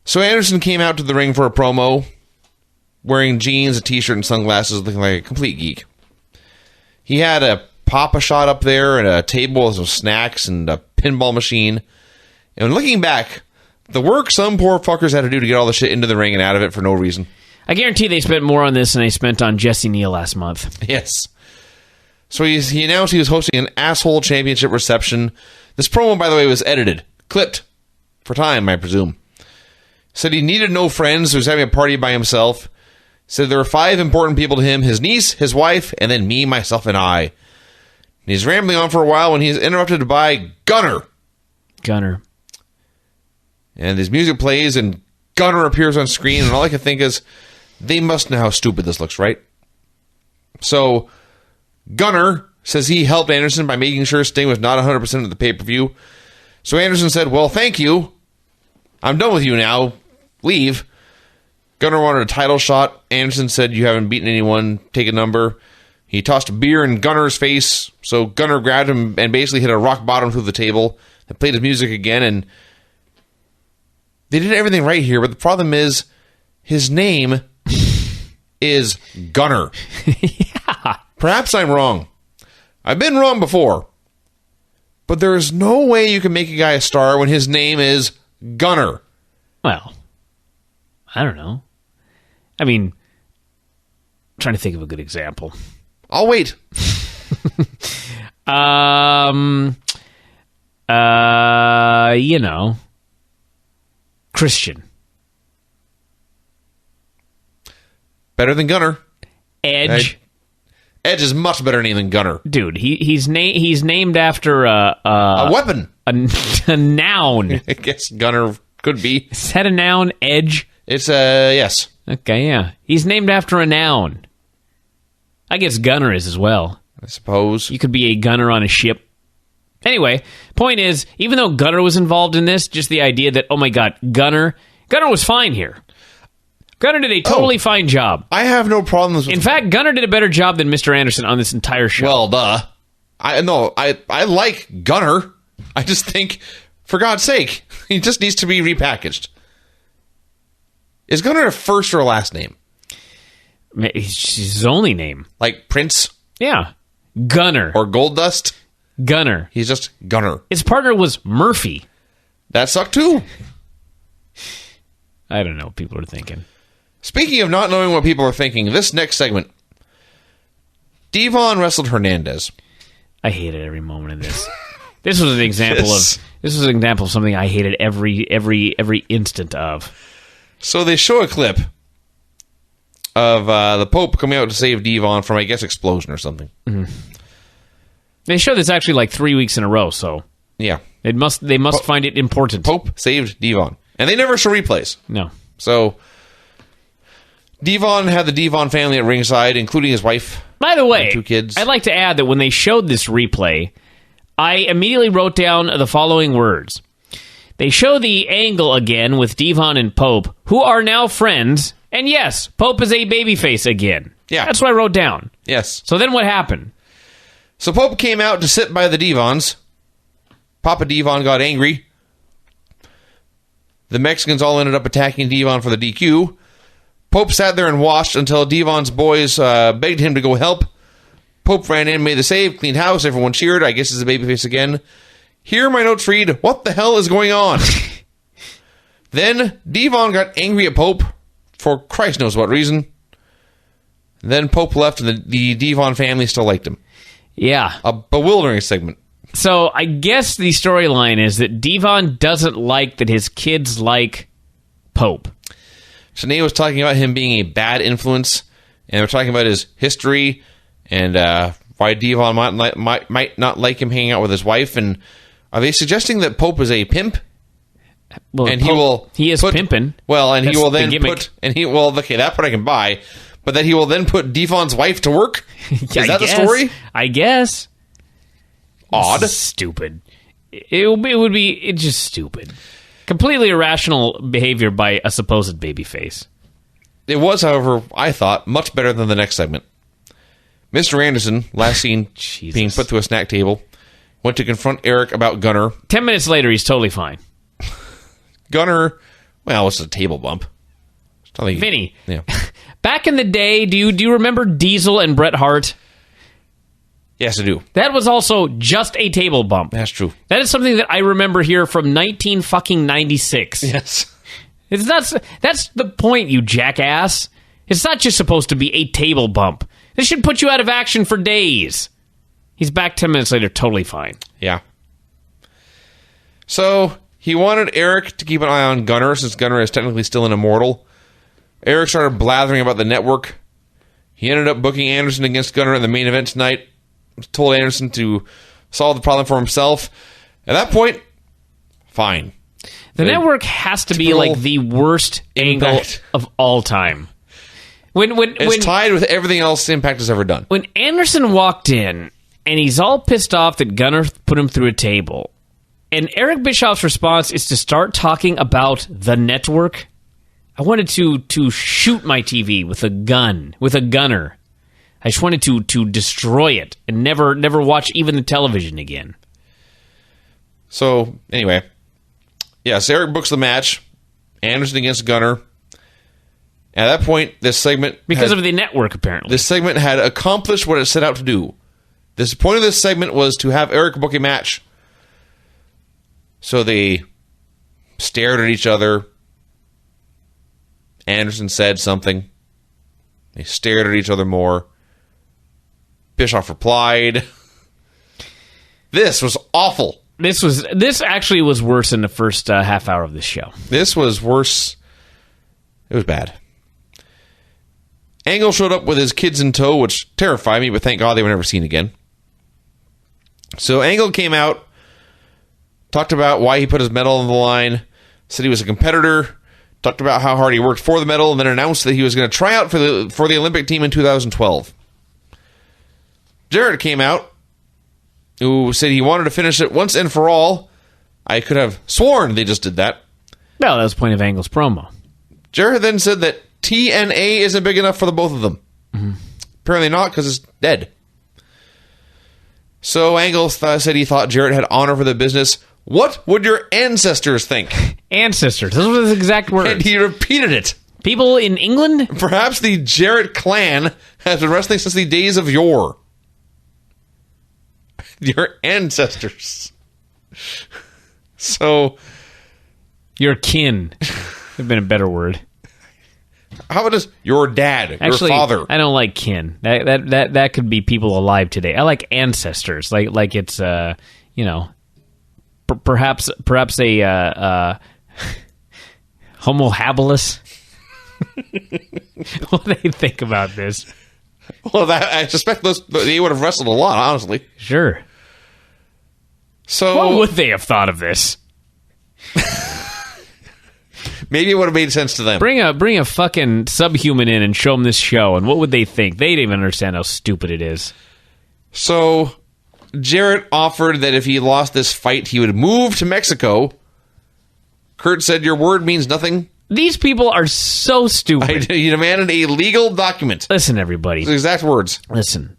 C: So Anderson came out to the ring for a promo, wearing jeans, a t-shirt, and sunglasses, looking like a complete geek. He had a Pop-A-Shot up there and a table with some snacks and a pinball machine. And looking back, the work some poor fuckers had to do to get all the shit into the ring and out of it for no reason.
B: I guarantee they spent more on this than they spent on Jesse Neal last month.
C: Yes. So he announced he was hosting an asshole championship reception. This promo, by the way, was edited, clipped, for time, I presume. Said he needed no friends, so he was having a party by himself. Said there were 5 important people to him, his niece, his wife, and then me, myself, and I. And he's rambling on for a while when he's interrupted by Gunner. And his music plays, and Gunner appears on screen, and all I can think is, they must know how stupid this looks, right? So, Gunner says he helped Anderson by making sure Sting was not 100% of the pay-per-view. So Anderson said, well, thank you. I'm done with you now. Leave. Gunner wanted a title shot. Anderson said, you haven't beaten anyone. Take a number. He tossed a beer in Gunner's face. So Gunner grabbed him and basically hit a rock bottom through the table. They played his music again, and they did everything right here. But the problem is, his name is Gunner.
B: Yeah.
C: Perhaps I'm wrong. I've been wrong before. But there's no way you can make a guy a star when his name is Gunner.
B: Well, I don't know. I mean, I'm trying to think of a good example.
C: I'll wait.
B: You know, Christian.
C: Better than Gunner.
B: Edge.
C: Edge is much better name than Gunner.
B: Dude, he's named after
C: A weapon.
B: a noun.
C: I guess Gunner could be.
B: Is that a noun? Edge?
C: It's yes.
B: Okay, yeah. He's named after a noun. I guess Gunner is as well.
C: I suppose.
B: You could be a gunner on a ship. Anyway, point is, even though Gunner was involved in this, just the idea that, oh my God, Gunner was fine here. Gunner did a totally fine job.
C: I have no problems with...
B: In fact, Gunner did a better job than Mr. Anderson on this entire show.
C: Well, duh. I like Gunner. I just think, for God's sake, he just needs to be repackaged. Is Gunner a first or a last name?
B: It's his only name.
C: Like Prince?
B: Yeah. Gunner.
C: Or Goldust?
B: Gunner.
C: He's just Gunner.
B: His partner was Murphy.
C: That sucked too.
B: I don't know what people are thinking.
C: Speaking of not knowing what people are thinking, this next segment, Devon wrestled Hernandez.
B: I hated every moment of this. This was an example of something I hated every instant of.
C: So they show a clip of the Pope coming out to save Devon from, I guess, explosion or something.
B: Mm-hmm. They show this actually like 3 weeks in a row, so
C: yeah,
B: they must find it important.
C: Pope saved Devon, and they never show replays.
B: No,
C: so Devon had the Devon family at ringside, including his wife.
B: By the way,
C: 2 kids.
B: I'd like to add that when they showed this replay, I immediately wrote down the following words. They show the angle again with Devon and Pope, who are now friends, and yes, Pope is a babyface again.
C: Yeah.
B: That's what I wrote down.
C: Yes.
B: So then what happened?
C: So Pope came out to sit by the Devons. Papa Devon got angry. The Mexicans all ended up attacking Devon for the DQ. Pope sat there and watched until Devon's boys begged him to go help. Pope ran in, made the save, cleaned house, everyone cheered. I guess he's a babyface again. Here my notes read, what the hell is going on? Then Devon got angry at Pope for Christ knows what reason. Then Pope left and the Devon family still liked him.
B: Yeah.
C: A bewildering segment.
B: So I guess the storyline is that Devon doesn't like that his kids like Pope.
C: Shanae was talking about him being a bad influence, and we're talking about his history and why Devon might not like him hanging out with his wife. And are they suggesting that Pope is a pimp?
B: Well,
C: and
B: he is pimping.
C: Well, and
B: That's
C: he will
B: the
C: then
B: gimmick.
C: okay, that part I can buy, but that he will then put Devon's wife to work. Is that the story?
B: I guess.
C: Odd,
B: This is stupid. It's just stupid. Completely irrational behavior by a supposed babyface.
C: It was, however, I thought, much better than the next segment. Mr. Anderson, last seen being put to a snack table, went to confront Eric about Gunner.
B: 10 minutes later, he's totally fine.
C: Gunner, well, it's a table bump.
B: Vinny,
C: yeah.
B: Back in the day, do you remember Diesel and Bret Hart?
C: Yes, I do.
B: That was also just a table bump.
C: That's true.
B: That is something that I remember here from 1996.
C: Yes.
B: That's the point, you jackass. It's not just supposed to be a table bump. This should put you out of action for days. He's back 10 minutes later, totally fine.
C: Yeah. So, he wanted Eric to keep an eye on Gunner, since Gunner is technically still an immortal. Eric started blathering about the network. He ended up booking Anderson against Gunner in the main event tonight. Told Anderson to solve the problem for himself. At that point, fine.
B: The network has to be like the worst angle of all time.
C: It's tied with everything else Impact has ever done.
B: When Anderson walked in, and he's all pissed off that Gunner put him through a table, and Eric Bischoff's response is to start talking about the network, I wanted to shoot my TV with a gunner. I just wanted to destroy it and never watch even the television again.
C: So, anyway. Yes, Eric books the match. Anderson against Gunner. At that point, this segment...
B: Because of the network, apparently.
C: This segment had accomplished what it set out to do. The point of this segment was to have Eric book a match. So they stared at each other. Anderson said something. They stared at each other more. Bischoff replied. This was awful.
B: This actually was worse than the first half hour of this show.
C: This was worse. It was bad. Angle showed up with his kids in tow, which terrified me, but thank God they were never seen again. So Angle came out, talked about why he put his medal on the line, said he was a competitor, talked about how hard he worked for the medal, and then announced that he was going to try out for the Olympic team in 2012. Jarrett came out, who said he wanted to finish it once and for all. I could have sworn they just did that.
B: Well, that was the point of Angle's promo.
C: Jarrett then said that TNA isn't big enough for the both of them. Mm-hmm. Apparently not, because it's dead. So Angle said he thought Jarrett had honor for the business. What would your ancestors think?
B: Ancestors. Those were his exact words.
C: And he repeated it.
B: People in England?
C: Perhaps the Jarrett clan has been wrestling since the days of yore. Your ancestors. So...
B: Your kin. Would have been a better word.
C: How about just your dad,
B: Actually,
C: your father?
B: I don't like kin. That could be people alive today. I like ancestors. Like it's perhaps a homo habilis. What do they think about this?
C: Well, I suspect they would have wrestled a lot, honestly.
B: Sure.
C: So
B: what would they have thought of this?
C: Maybe it would have made sense to them.
B: Bring a fucking subhuman in and show them this show, and what would they think? They didn't even understand how stupid it is.
C: So Jarrett offered that if he lost this fight, he would move to Mexico. Kurt said, "Your word means nothing."
B: These people are so stupid.
C: He demanded a legal document.
B: Listen, everybody.
C: His exact words.
B: Listen.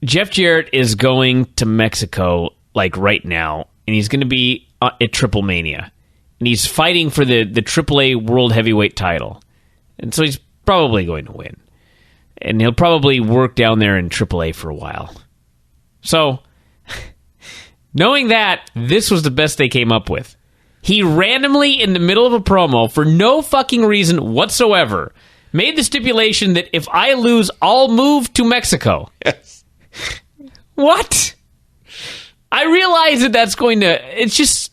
B: Jeff Jarrett is going to Mexico, like, right now, and he's going to be at Triple Mania. And he's fighting for the AAA World Heavyweight title. And so he's probably going to win. And he'll probably work down there in AAA for a while. So, knowing that, this was the best they came up with. He randomly, in the middle of a promo, for no fucking reason whatsoever, made the stipulation that if I lose, I'll move to Mexico.
C: Yes.
B: What? I realize that that's going to... It's just...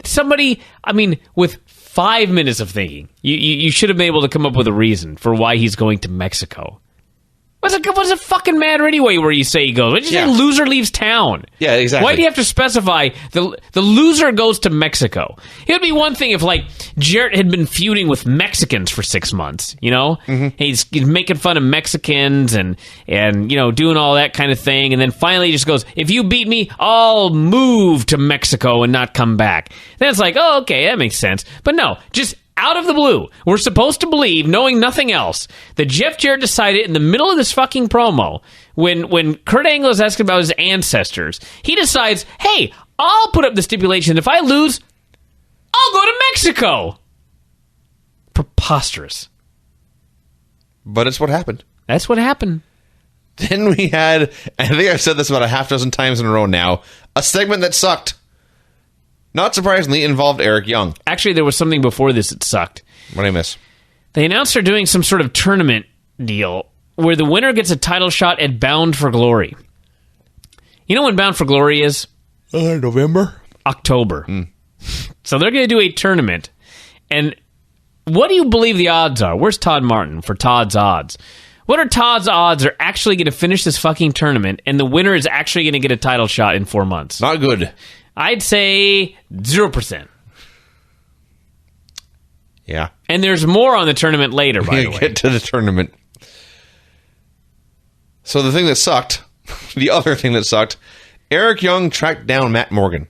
B: Somebody... I mean, with 5 minutes of thinking, you should have been able to come up with a reason for why he's going to Mexico. What's it fucking matter anyway where you say he goes? Why did you say loser leaves town?
C: Yeah, exactly.
B: Why do you have to specify the loser goes to Mexico? It would be one thing if, like, Jarrett had been feuding with Mexicans for 6 months, you know? Mm-hmm. He's making fun of Mexicans and, you know, doing all that kind of thing. And then finally he just goes, if you beat me, I'll move to Mexico and not come back. Then it's like, oh, okay, that makes sense. But no, just... out of the blue, we're supposed to believe, knowing nothing else, that Jeff Jarrett decided in the middle of this fucking promo, when Kurt Angle is asking about his ancestors, he decides, hey, I'll put up the stipulation. If I lose, I'll go to Mexico. Preposterous.
C: But it's what happened.
B: That's what happened.
C: Then we had, I think I've said this about a half dozen times in a row now, a segment that sucked. Not surprisingly, involved Eric Young.
B: Actually, there was something before this that sucked.
C: What did I miss?
B: They announced they're doing some sort of tournament deal where the winner gets a title shot at Bound for Glory. You know when Bound for Glory is?
C: November?
B: October. So they're going to do a tournament. And what do you believe the odds are? Where's Todd Martin for Todd's odds? What are Todd's odds are actually going to finish this fucking tournament and the winner is actually going to get a title shot in 4 months?
C: Not good.
B: I'd say 0%.
C: Yeah.
B: And there's more on the tournament later, by the way.
C: Get to the tournament. So the thing that sucked, the other thing that sucked, Eric Young tracked down Matt Morgan.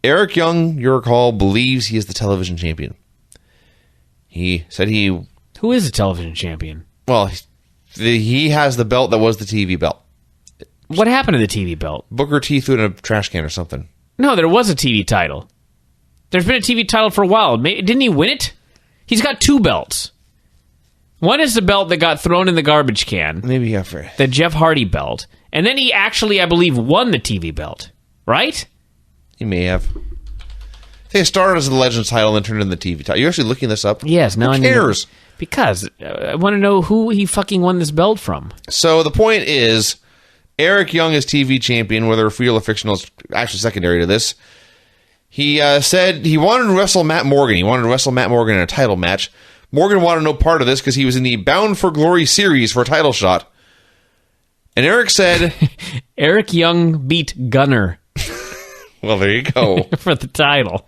C: Eric Young, you recall, believes he is the television champion. He said he...
B: Who is the television champion?
C: Well, he has the belt that was the TV belt.
B: What happened to the TV belt?
C: Booker T threw it in a trash can or something.
B: No, there was a TV title. There's been a TV title for a while. Didn't he win it? He's got 2 belts. One is the belt that got thrown in the garbage can.
C: Maybe yeah, for
B: the Jeff Hardy belt. And then he actually, I believe, won the TV belt. Right?
C: He may have. I think it started as the Legends title and then turned into the TV title. You're actually looking this up?
B: Yes. Now
C: Who cares?
B: Because I want to know who he fucking won this belt from.
C: So the point is... Eric Young is TV champion, whether real or fictional is actually secondary to this. He said he wanted to wrestle Matt Morgan. He wanted to wrestle Matt Morgan in a title match, Morgan wanted no part of this because he was in the Bound for Glory series for a title shot. And Eric said...
B: Eric Young beat Gunner.
C: Well, there you go.
B: For the title.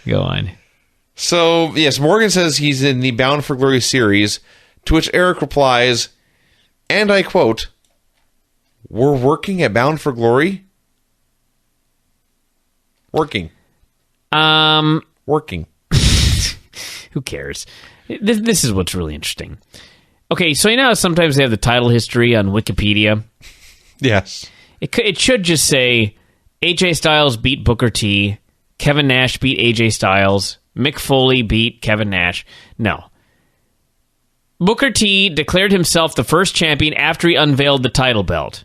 B: Go on.
C: So, yes, Morgan says he's in the Bound for Glory series, to which Eric replies, and I quote, "We're working at Bound for Glory?" Working. Working.
B: Who cares? This is what's really interesting. Okay, so you know how sometimes they have the title history on Wikipedia?
C: Yes.
B: It should just say, AJ Styles beat Booker T, Kevin Nash beat AJ Styles, Mick Foley beat Kevin Nash. No. Booker T declared himself the first champion after he unveiled the title belt.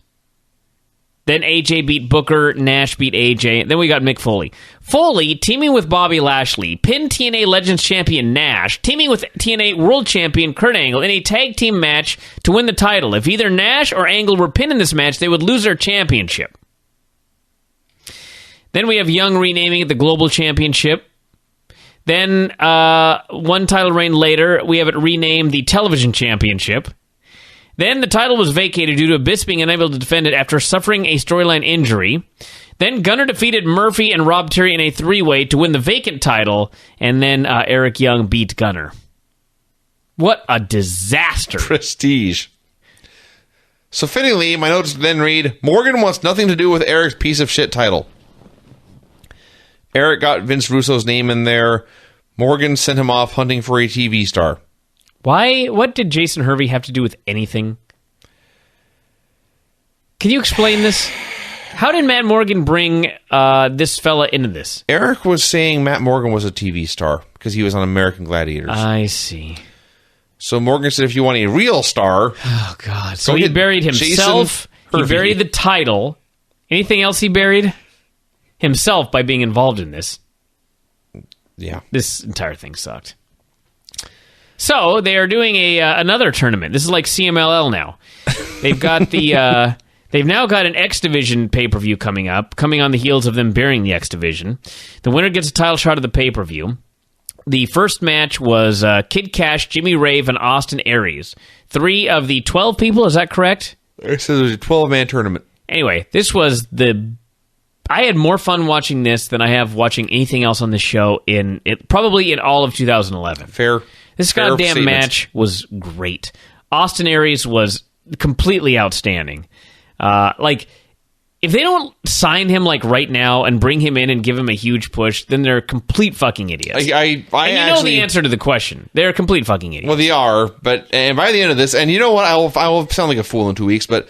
B: Then AJ beat Booker, Nash beat AJ, then we got Mick Foley. Foley, teaming with Bobby Lashley, pinned TNA Legends Champion Nash, teaming with TNA World Champion Kurt Angle in a tag team match to win the title. If either Nash or Angle were pinned in this match, they would lose their championship. Then we have Young renaming it the Global Championship. Then, one title reign later, we have it renamed the Television Championship. Then the title was vacated due to Abyss being unable to defend it after suffering a storyline injury. Then Gunner defeated Murphy and Rob Terry in a three-way to win the vacant title, and then Eric Young beat Gunner. What a disaster.
C: Prestige. So fittingly, my notes then read, Morgan wants nothing to do with Eric's piece of shit title. Eric got Vince Russo's name in there. Morgan sent him off hunting for a TV star.
B: Why? What did Jason Hervey have to do with anything? Can you explain this? How did Matt Morgan bring this fella into this?
C: Eric was saying Matt Morgan was a TV star because he was on American Gladiators.
B: I see.
C: So Morgan said, if you want a real star...
B: Oh, God. So he buried himself. He buried the title. Anything else he buried? Himself by being involved in this.
C: Yeah.
B: This entire thing sucked. So they are doing another tournament. This is like CMLL now. They've got the they've now got an X Division pay-per-view coming up, coming on the heels of them burying the X Division. The winner gets a title shot of the pay-per-view. The first match was Kid Cash, Jimmy Rave, and Austin Aries. 3 of the 12 people, is that correct?
C: It says it was a 12-man tournament.
B: Anyway, this was I had more fun watching this than I have watching anything else on the show probably in all of 2011.
C: Fair.
B: This goddamn match was great. Austin Aries was completely outstanding. If they don't sign him right now and bring him in and give him a huge push, then they're complete fucking idiots.
C: I
B: know the answer to the question. They're complete fucking idiots.
C: Well, they are, and by the end of this, and you know what? I will sound like a fool in 2 weeks, but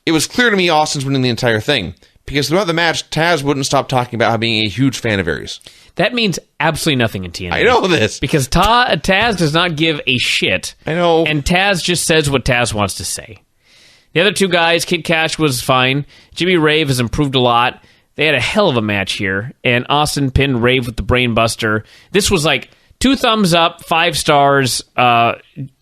C: it was clear to me Austin's winning the entire thing. Because throughout the match, Taz wouldn't stop talking about how being a huge fan of Aries.
B: That means absolutely nothing in TNA.
C: I know this.
B: Because Taz does not give a shit.
C: I know.
B: And Taz just says what Taz wants to say. The other 2 guys, Kid Cash was fine. Jimmy Rave has improved a lot. They had a hell of a match here. And Austin pinned Rave with the Brain Buster. This was 2 thumbs up, 5 stars. On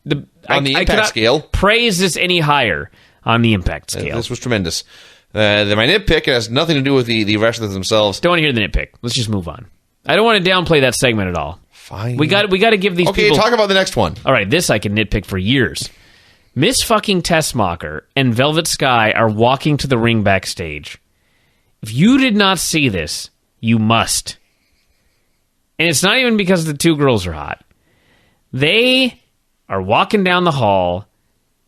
C: the Impact scale.
B: Praise this any higher on the Impact scale.
C: This was tremendous. My nitpick, it has nothing to do with the wrestlers themselves.
B: Don't want to hear the nitpick. Let's just move on. I don't want to downplay that segment at all.
C: Fine.
B: We got to give these people...
C: Okay, talk about the next one.
B: All right, this I can nitpick for years. Miss fucking Tessmacher and Velvet Sky are walking to the ring backstage. If you did not see this, you must. And it's not even because the 2 girls are hot. They are walking down the hall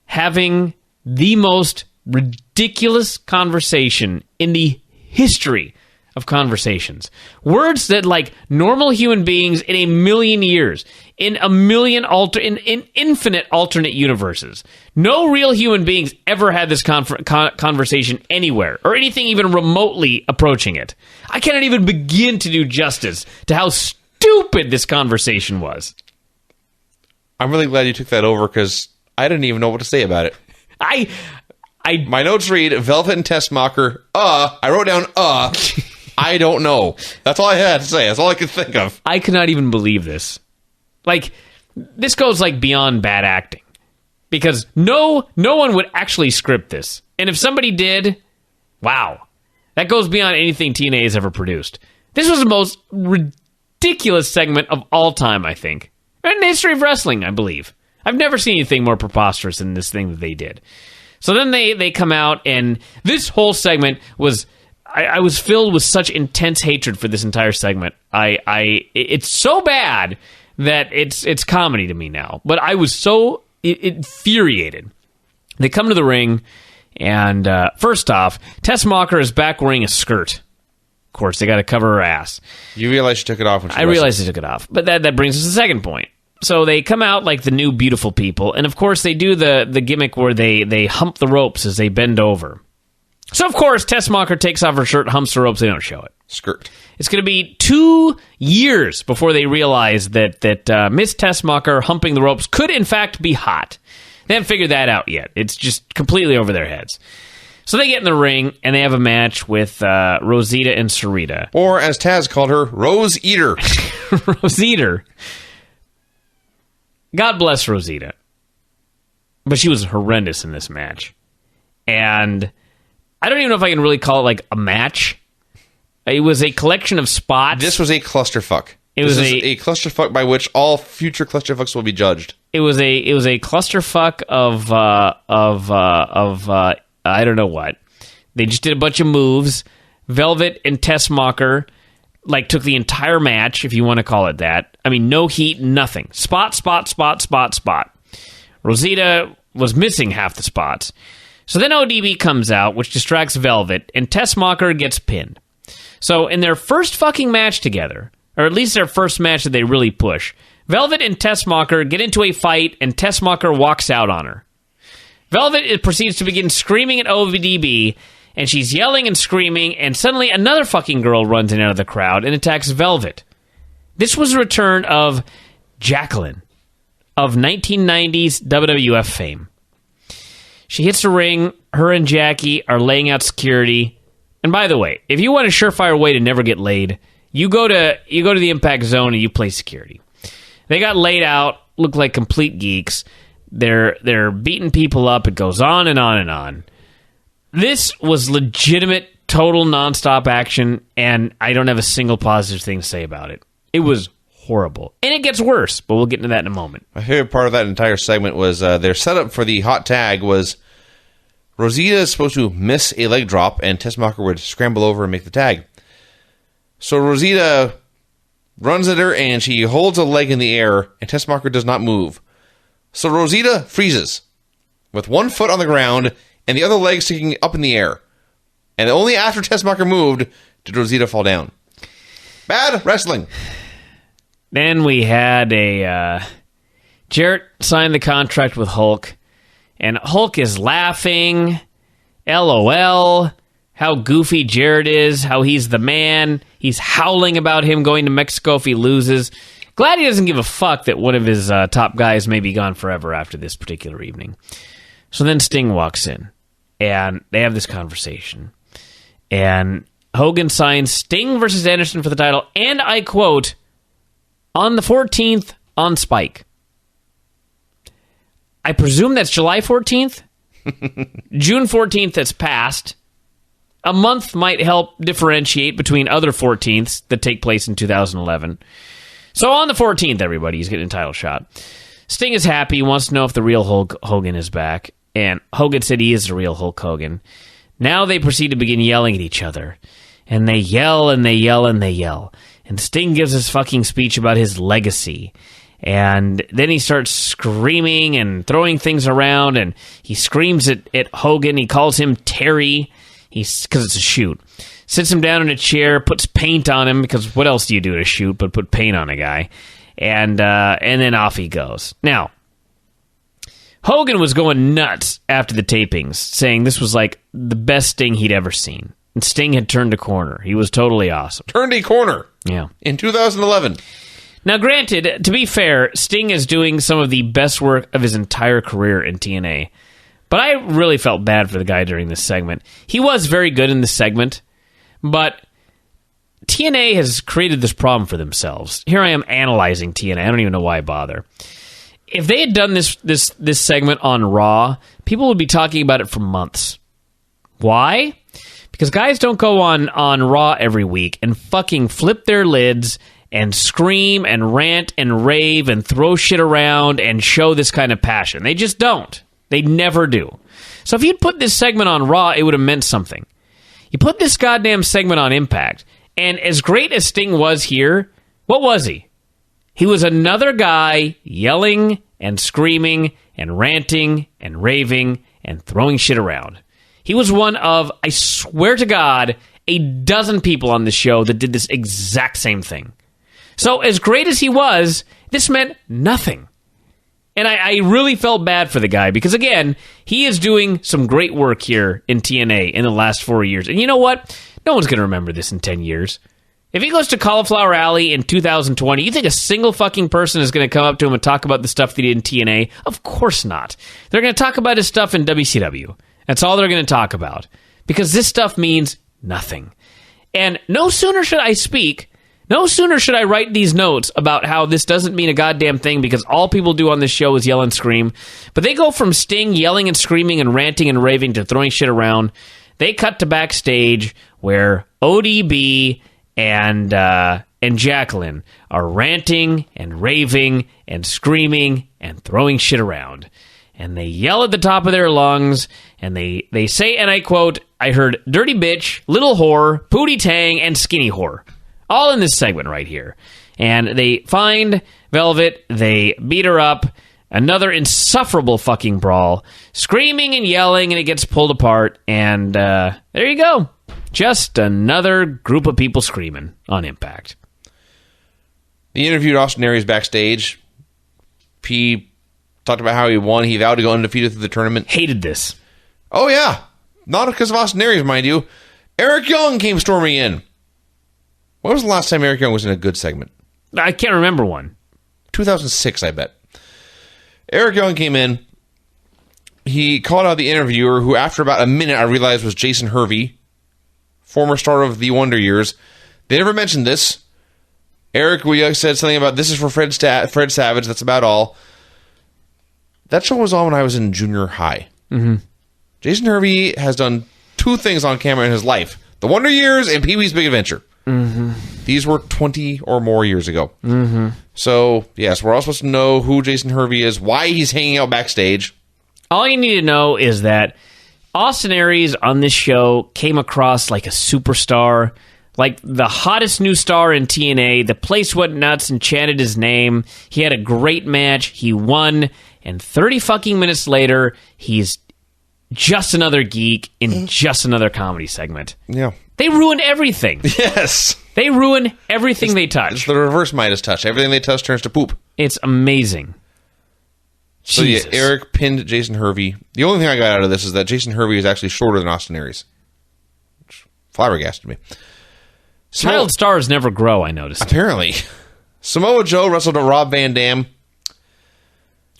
B: having the most ridiculous conversation in the history of conversations. Words that normal human beings in a million years, in infinite alternate universes, no real human beings ever had this conversation anywhere, or anything even remotely approaching it. I cannot even begin to do justice to how stupid this conversation was.
C: I'm really glad you took that over, because I didn't even know what to say about it. My notes read, Velvet and Tessmacher, I wrote down, I don't know. That's all I had to say. That's all I could think of.
B: I could not even believe this. This goes, beyond bad acting. Because no one would actually script this. And if somebody did, wow. That goes beyond anything TNA has ever produced. This was the most ridiculous ridiculous segment of all time, I think. In the history of wrestling, I believe. I've never seen anything more preposterous than this thing that they did. So then they come out, and this whole segment was... I was filled with such intense hatred for this entire segment. It's so bad that it's comedy to me now. But I was so infuriated. They come to the ring, and first off, Tess Mocker is back wearing a skirt. Of course, they got to cover her ass.
C: You realize she took it off when she wrestled.
B: realized they took it off. But that brings us to the second point. So they come out like the new beautiful people, and of course they do the gimmick where they hump the ropes as they bend over. So, of course, Tess Mocker takes off her shirt, humps the ropes. They don't show it.
C: Skirt.
B: It's going to be 2 years before they realize that Miss Tess Mocker humping the ropes could, in fact, be hot. They haven't figured that out yet. It's just completely over their heads. So they get in the ring, and they have a match with Rosita and Sarita.
C: Or, as Taz called her, Rose Eater.
B: Rose Eater. God bless Rosita. But she was horrendous in this match. And... I don't even know if I can really call it like a match. It was a collection of spots.
C: This was a clusterfuck. This is a clusterfuck by which all future clusterfucks will be judged.
B: It was a clusterfuck of I don't know what. They just did a bunch of moves. Velvet and Tess Mocker like took the entire match, if you want to call it that. I mean, no heat, nothing. Spot. Rosita was missing half the spots. So then ODB comes out, which distracts Velvet, and Tess Mocker gets pinned. So in their first fucking match together, or at least their first match that they really push, Velvet and Tess Mocker get into a fight, and Tess Mocker walks out on her. Velvet proceeds to begin screaming at ODB, and she's yelling and screaming, and suddenly another fucking girl runs in out of the crowd and attacks Velvet. This was a return of Jacqueline, of 1990s WWF fame. She hits the ring. Her and Jackie are laying out security. And by the way, if you want a surefire way to never get laid, you go to the Impact Zone and you play security. They got laid out, look like complete geeks. They're beating people up. It goes on and on and on. This was legitimate, total nonstop action, and I don't have a single positive thing to say about it. It was horrible. And it gets worse, but we'll get into that in a moment.
C: My favorite part of that entire segment was their setup for the hot tag was Rosita is supposed to miss a leg drop, and Tess Mocker would scramble over and make the tag. So Rosita runs at her, and she holds a leg in the air, and Tess Mocker does not move. So Rosita freezes with one foot on the ground and the other leg sticking up in the air. And only after Tess Mocker moved did Rosita fall down. Bad wrestling.
B: Then we had Jarrett signed the contract with Hulk, and Hulk is laughing, LOL, how goofy Jarrett is, how he's the man. He's howling about him going to Mexico if he loses. Glad he doesn't give a fuck that one of his top guys may be gone forever after this particular evening. So then Sting walks in, and they have this conversation. And Hogan signs Sting versus Anderson for the title, and I quote, on the 14th on Spike. I presume that's July 14th? June 14th that's passed. A month might help differentiate between other 14ths that take place in 2011. So on the 14th, everybody, he's getting a title shot. Sting is happy. He wants to know if the real Hulk Hogan is back. And Hogan said he is the real Hulk Hogan. Now they proceed to begin yelling at each other. And they yell and they yell and they yell. And Sting gives his fucking speech about his legacy. And then he starts screaming and throwing things around. And he screams at Hogan. He calls him Terry. Because it's a shoot. Sits him down in a chair, puts paint on him, because what else do you do at a shoot but put paint on a guy? And then off he goes. Now, Hogan was going nuts after the tapings, saying this was like the best Sting he'd ever seen. And Sting had turned a corner. He was totally awesome.
C: Turned a corner.
B: Yeah.
C: In 2011.
B: Now, granted, to be fair, Sting is doing some of the best work of his entire career in TNA. But I really felt bad for the guy during this segment. He was very good in this segment, but TNA has created this problem for themselves. Here I am analyzing TNA. I don't even know why I bother. If they had done this segment on Raw, people would be talking about it for months. Why? Because guys don't go on Raw every week and fucking flip their lids and scream and rant and rave and throw shit around and show this kind of passion. They just don't. They never do. So if you'd put this segment on Raw, it would have meant something. You put this goddamn segment on Impact, and as great as Sting was here, what was he? He was another guy yelling and screaming and ranting and raving and throwing shit around. He was one of, I swear to God, a dozen people on the show that did this exact same thing. So as great as he was, this meant nothing. And I really felt bad for the guy because, again, he is doing some great work here in TNA in the last 4 years. And you know what? No one's going to remember this in 10 years. If he goes to Cauliflower Alley in 2020, you think a single fucking person is going to come up to him and talk about the stuff that he did in TNA? Of course not. They're going to talk about his stuff in WCW. That's all they're going to talk about. Because this stuff means nothing. And no sooner should I speak, no sooner should I write these notes about how this doesn't mean a goddamn thing because all people do on this show is yell and scream. But they go from Sting yelling and screaming and ranting and raving to throwing shit around. They cut to backstage where ODB and Jacqueline are ranting and raving and screaming and throwing shit around. And they yell at the top of their lungs, and they say, and I quote, I heard dirty bitch, little whore, pootie tang, and skinny whore. All in this segment right here. And they find Velvet, they beat her up, another insufferable fucking brawl, screaming and yelling, and it gets pulled apart, and there you go. Just another group of people screaming on Impact.
C: He interviewed Austin Aries backstage. He talked about how he won. He vowed to go undefeated through the tournament.
B: Hated this.
C: Oh, yeah. Not because of Austin Aries, mind you. Eric Young came storming in. When was the last time Eric Young was in a good segment?
B: I can't remember one.
C: 2006, I bet. Eric Young came in. He called out the interviewer, who after about a minute I realized was Jason Hervey, former star of the Wonder Years. They never mentioned this. Eric said something about, this is for Fred Savage, that's about all. That show was on when I was in junior high.
B: Mm-hmm.
C: Jason Hervey has done two things on camera in his life. The Wonder Years and Pee-wee's Big Adventure.
B: Mm-hmm.
C: These were 20 or more years ago.
B: Mm-hmm.
C: So, yes, we're all supposed to know who Jason Hervey is, why he's hanging out backstage.
B: All you need to know is that Austin Aries on this show came across like a superstar, like the hottest new star in TNA. The place went nuts and chanted his name. He had a great match. He won. And 30 fucking minutes later, he's just another geek in just another comedy segment.
C: Yeah.
B: They ruin everything.
C: Yes.
B: They ruin everything they touch.
C: It's the reverse Midas touch. Everything they touch turns to poop.
B: It's amazing.
C: So
B: Jesus.
C: yeah, Eric pinned Jason Hervey. The only thing I got out of this is that Jason Hervey is actually shorter than Austin Aries. Which flabbergasted me.
B: Child stars never grow, I noticed.
C: Apparently. Samoa Joe wrestled Rob Van Dam.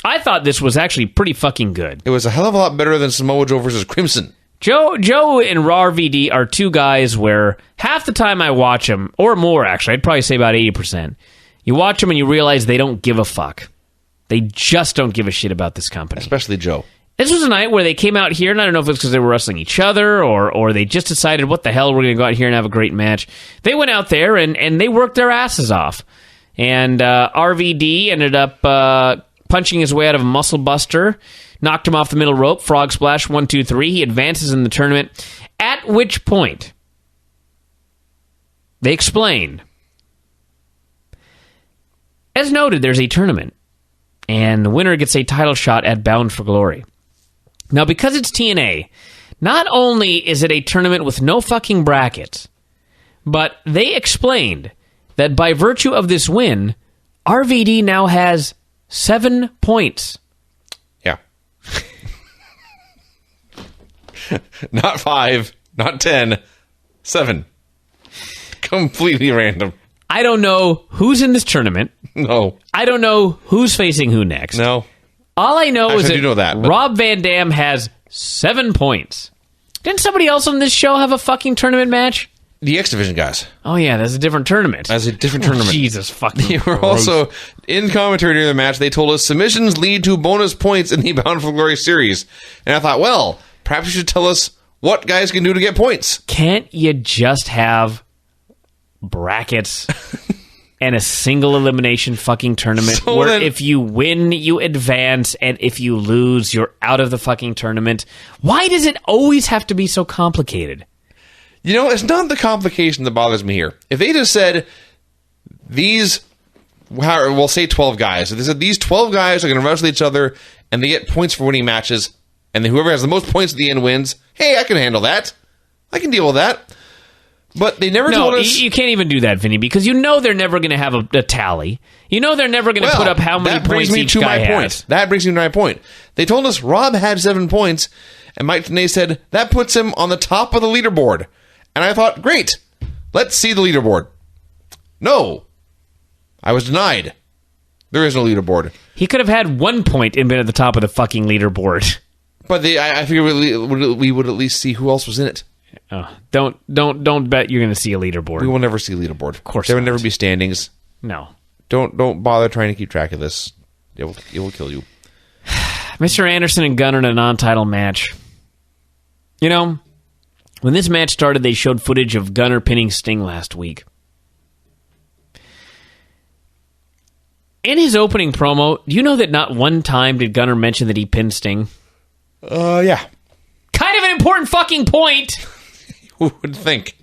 B: I thought this was actually pretty fucking good.
C: It was a hell of a lot better than Samoa Joe versus Crimson.
B: Joe and Raw RVD are two guys where half the time I watch them, or more actually, I'd probably say about 80%, you watch them and you realize they don't give a fuck. They just don't give a shit about this company.
C: Especially Joe.
B: This was a night where they came out here, and I don't know if it's because they were wrestling each other or they just decided, what the hell, we're going to go out here and have a great match. They went out there and they worked their asses off. And RVD ended up punching his way out of a muscle buster, knocked him off the middle rope, frog splash, 1, 2, 3. He advances in the tournament, at which point they explained, as noted, there's a tournament, and the winner gets a title shot at Bound for Glory. Now, because it's TNA, not only is it a tournament with no fucking brackets, but they explained that by virtue of this win, RVD now has 7 points.
C: Yeah. Not 5, not 10, 7. Completely random.
B: I don't know who's in this tournament.
C: No.
B: I don't know who's facing who next.
C: No.
B: All I know is
C: I do know that, but
B: Rob Van Dam has 7 points. Didn't somebody else on this show have a fucking tournament match?
C: The X Division guys.
B: Oh, yeah, that's a different tournament.
C: That's a different tournament.
B: Jesus fucking
C: They were
B: Christ.
C: also, in commentary during the match, they told us submissions lead to bonus points in the Bound for Glory series. And I thought, well, perhaps you should tell us what guys can do to get points.
B: Can't you just have brackets? and a single elimination fucking tournament
C: So
B: where
C: then-
B: if you win, you advance, and if you lose, you're out of the fucking tournament. Why does it always have to be so complicated?
C: You know, it's not the complication that bothers me here. If they just said we'll say 12 guys. If they said these 12 guys are going to wrestle each other and they get points for winning matches, and then whoever has the most points at the end wins, hey, I can handle that. I can deal with that. But they never told us...
B: you can't even do that, Vinny, because you know they're never going to have a tally. You know they're never going to put up how many points each guy has.
C: That brings me to my point. They told us Rob had 7 points, and Mike Tenay said that puts him on the top of the leaderboard. And I thought, great, let's see the leaderboard. No. I was denied. There is no leaderboard.
B: He could have had 1 point and been at the top of the fucking leaderboard.
C: But I figured we would at least see who else was in it.
B: Oh, don't bet you're going to see a leaderboard.
C: We will never see a leaderboard.
B: Of course
C: there will
B: not.
C: never be standings.
B: No.
C: Don't bother trying to keep track of this. It will kill you.
B: Mr. Anderson and Gunner in a non-title match. You know, when this match started, they showed footage of Gunner pinning Sting last week. In his opening promo, do you know that not one time did Gunner mention that he pinned Sting?
C: Yeah.
B: Kind of an important fucking point.
C: Who would think?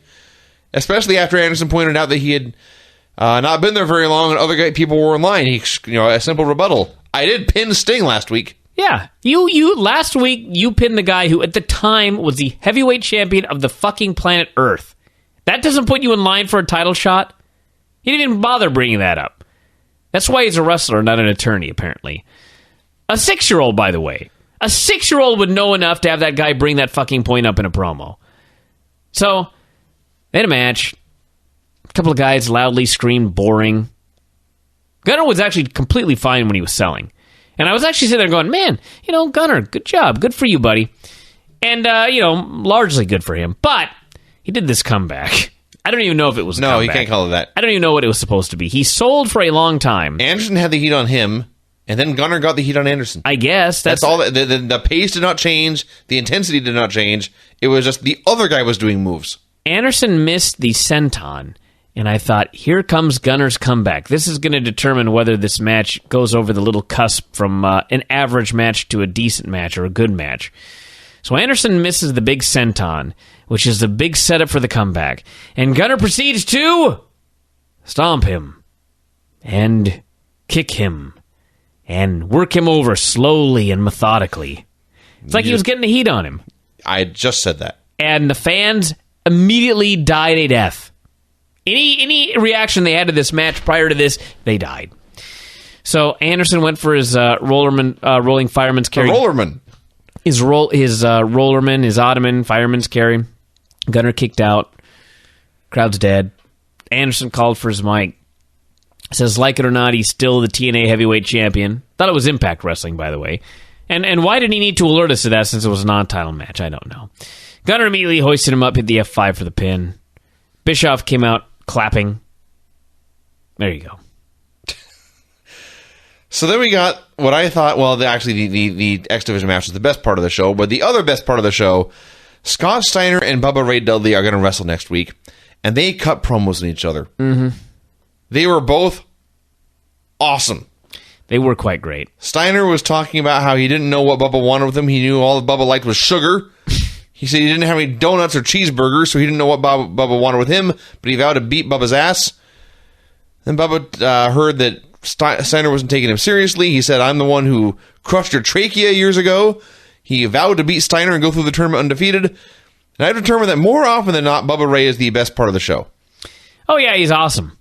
C: Especially after Anderson pointed out that he had not been there very long and other people were in line. A simple rebuttal. I did pin Sting last week.
B: Yeah. You last week, you pinned the guy who at the time was the heavyweight champion of the fucking planet Earth. That doesn't put you in line for a title shot? He didn't even bother bringing that up. That's why he's a wrestler, not an attorney, apparently. A 6-year-old, by the way. A 6-year-old would know enough to have that guy bring that fucking point up in a promo. So, they had a match. A couple of guys loudly screamed boring. Gunner was actually completely fine when he was selling. And I was actually sitting there going, man, Gunner, good job. Good for you, buddy. And, largely good for him. But he did this comeback. I don't even know if it was a
C: No,
B: comeback.
C: you can't call it that.
B: I don't even know what it was supposed to be. He sold for a long time.
C: Anderson had the heat on him, and then Gunner got the heat on Anderson.
B: I guess.
C: That's all. The pace did not change. The intensity did not change. It was just the other guy was doing moves.
B: Anderson missed the senton, and I thought, here comes Gunner's comeback. This is going to determine whether this match goes over the little cusp from an average match to a decent match or a good match. So Anderson misses the big senton, which is the big setup for the comeback. And Gunner proceeds to stomp him and kick him and work him over slowly and methodically. It's like he was getting the heat on him.
C: I just said that.
B: And the fans immediately died a death. Any reaction they had to this match prior to this, they died. So Anderson went for his rolling fireman's carry.
C: The rollerman.
B: His rollerman, his ottoman, fireman's carry. Gunner kicked out. Crowd's dead. Anderson called for his mic. Says, like it or not, he's still the TNA heavyweight champion. Thought it was Impact Wrestling, by the way. And why did he need to alert us to that since it was a non-title match? I don't know. Gunner immediately hoisted him up, hit the F5 for the pin. Bischoff came out clapping. There you go.
C: So then we got what I thought, the X Division match was the best part of the show, but the other best part of the show, Scott Steiner and Bubba Ray Dudley are going to wrestle next week, and they cut promos on each other. Mm-hmm. They were both awesome.
B: They were quite great.
C: Steiner was talking about how he didn't know what Bubba wanted with him. He knew all that Bubba liked was sugar. He said he didn't have any donuts or cheeseburgers, so he didn't know what Bubba wanted with him, but he vowed to beat Bubba's ass. Then Bubba heard that Steiner wasn't taking him seriously. He said, I'm the one who crushed your trachea years ago. He vowed to beat Steiner and go through the tournament undefeated. And I've determined that more often than not, Bubba Ray is the best part of the show.
B: Oh, yeah, he's awesome.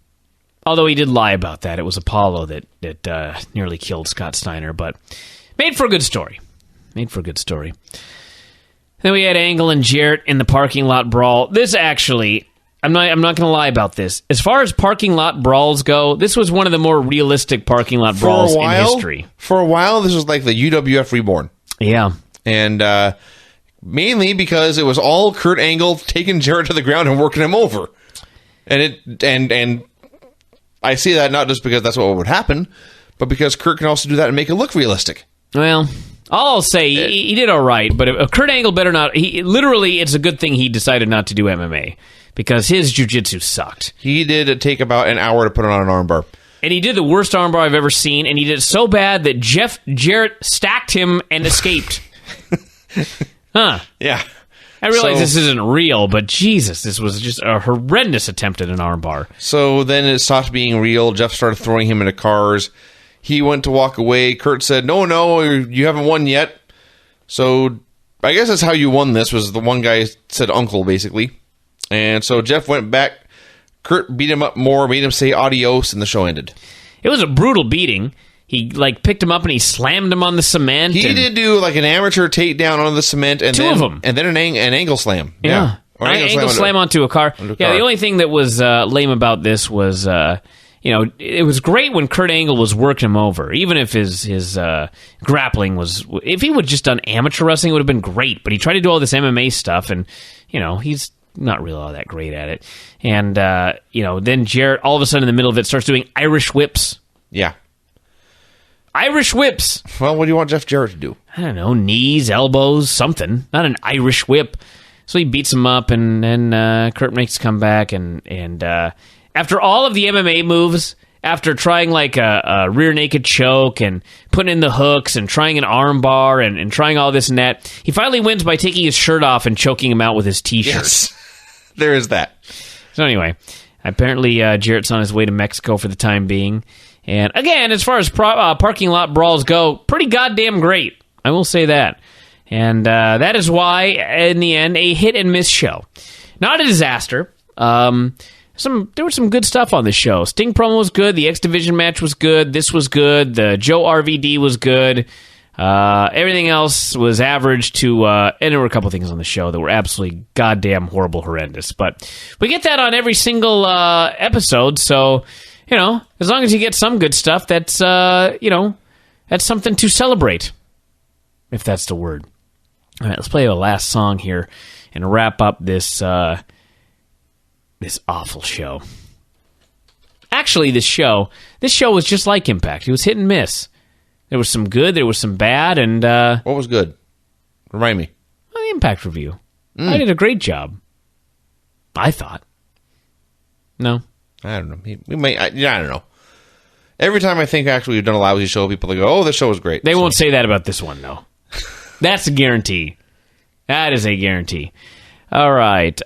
B: Although he did lie about that. It was Apollo that nearly killed Scott Steiner, but made for a good story. Then we had Angle and Jarrett in the parking lot brawl. This actually, I'm not going to lie about this. As far as parking lot brawls go, this was one of the more realistic parking lot brawls in history.
C: For a while, this was like the UWF Reborn.
B: Yeah.
C: And mainly because it was all Kurt Angle taking Jarrett to the ground and working him over. And I see that not just because that's what would happen, but because Kurt can also do that and make it look realistic.
B: Well, all I'll say, he did all right, but Kurt Angle better not. Literally, it's a good thing he decided not to do MMA. because his jiu-jitsu sucked.
C: He did take about an hour to put it on an armbar.
B: And he did the worst armbar I've ever seen, and he did it so bad that Jeff Jarrett stacked him and escaped. Huh.
C: Yeah.
B: I realize this isn't real, but Jesus, this was just a horrendous attempt at an armbar.
C: So then it stopped being real. Jeff started throwing him into cars. He went to walk away. Kurt said, no, you haven't won yet. So I guess that's how you won this, was the one guy said uncle, basically. And so Jeff went back. Kurt beat him up more, made him say adios, and the show ended.
B: It was a brutal beating. He picked him up and he slammed him on the cement.
C: He did do an amateur takedown on the cement, and
B: two of them,
C: and then an angle slam.
B: Yeah.
C: Or
B: an angle slam onto a car. The only thing that was lame about this was, it was great when Kurt Angle was working him over, even if his grappling was. If he would have just done amateur wrestling, it would have been great. But he tried to do all this MMA stuff, and he's not really all that great at it. And then Jarrett, all of a sudden in the middle of it, starts doing Irish whips.
C: Yeah.
B: Irish whips.
C: Well, what do you want Jeff Jarrett to do?
B: I don't know, knees, elbows, something. Not an Irish whip. So he beats him up, and then Kurt makes a comeback. And after all of the MMA moves, after trying like a rear naked choke and putting in the hooks and trying an arm bar and trying all this and that, he finally wins by taking his shirt off and choking him out with his T-shirt.
C: Yes. There is that.
B: So anyway, apparently Jarrett's on his way to Mexico for the time being. And again, as far as parking lot brawls go, pretty goddamn great. I will say that. And that is why, in the end, a hit-and-miss show. Not a disaster. There was some good stuff on this show. Sting promo was good. The X Division match was good. This was good. The Joe RVD was good. Everything else was average to... and there were a couple things on the show that were absolutely goddamn horrible, horrendous. But we get that on every single episode, so... as long as you get some good stuff, that's, that's something to celebrate. If that's the word. All right, let's play the last song here and wrap up this awful show. Actually, this show was just like Impact. It was hit and miss. There was some good, there was some bad, and...
C: what was good? Remind me.
B: Well, the Impact review. I did a great job. I thought. No?
C: I don't know. We may. I don't know. Every time I think actually we've done a lousy show, people go, "Oh, this show was great."
B: They won't say that about this one, though. That's a guarantee. That is a guarantee. All right.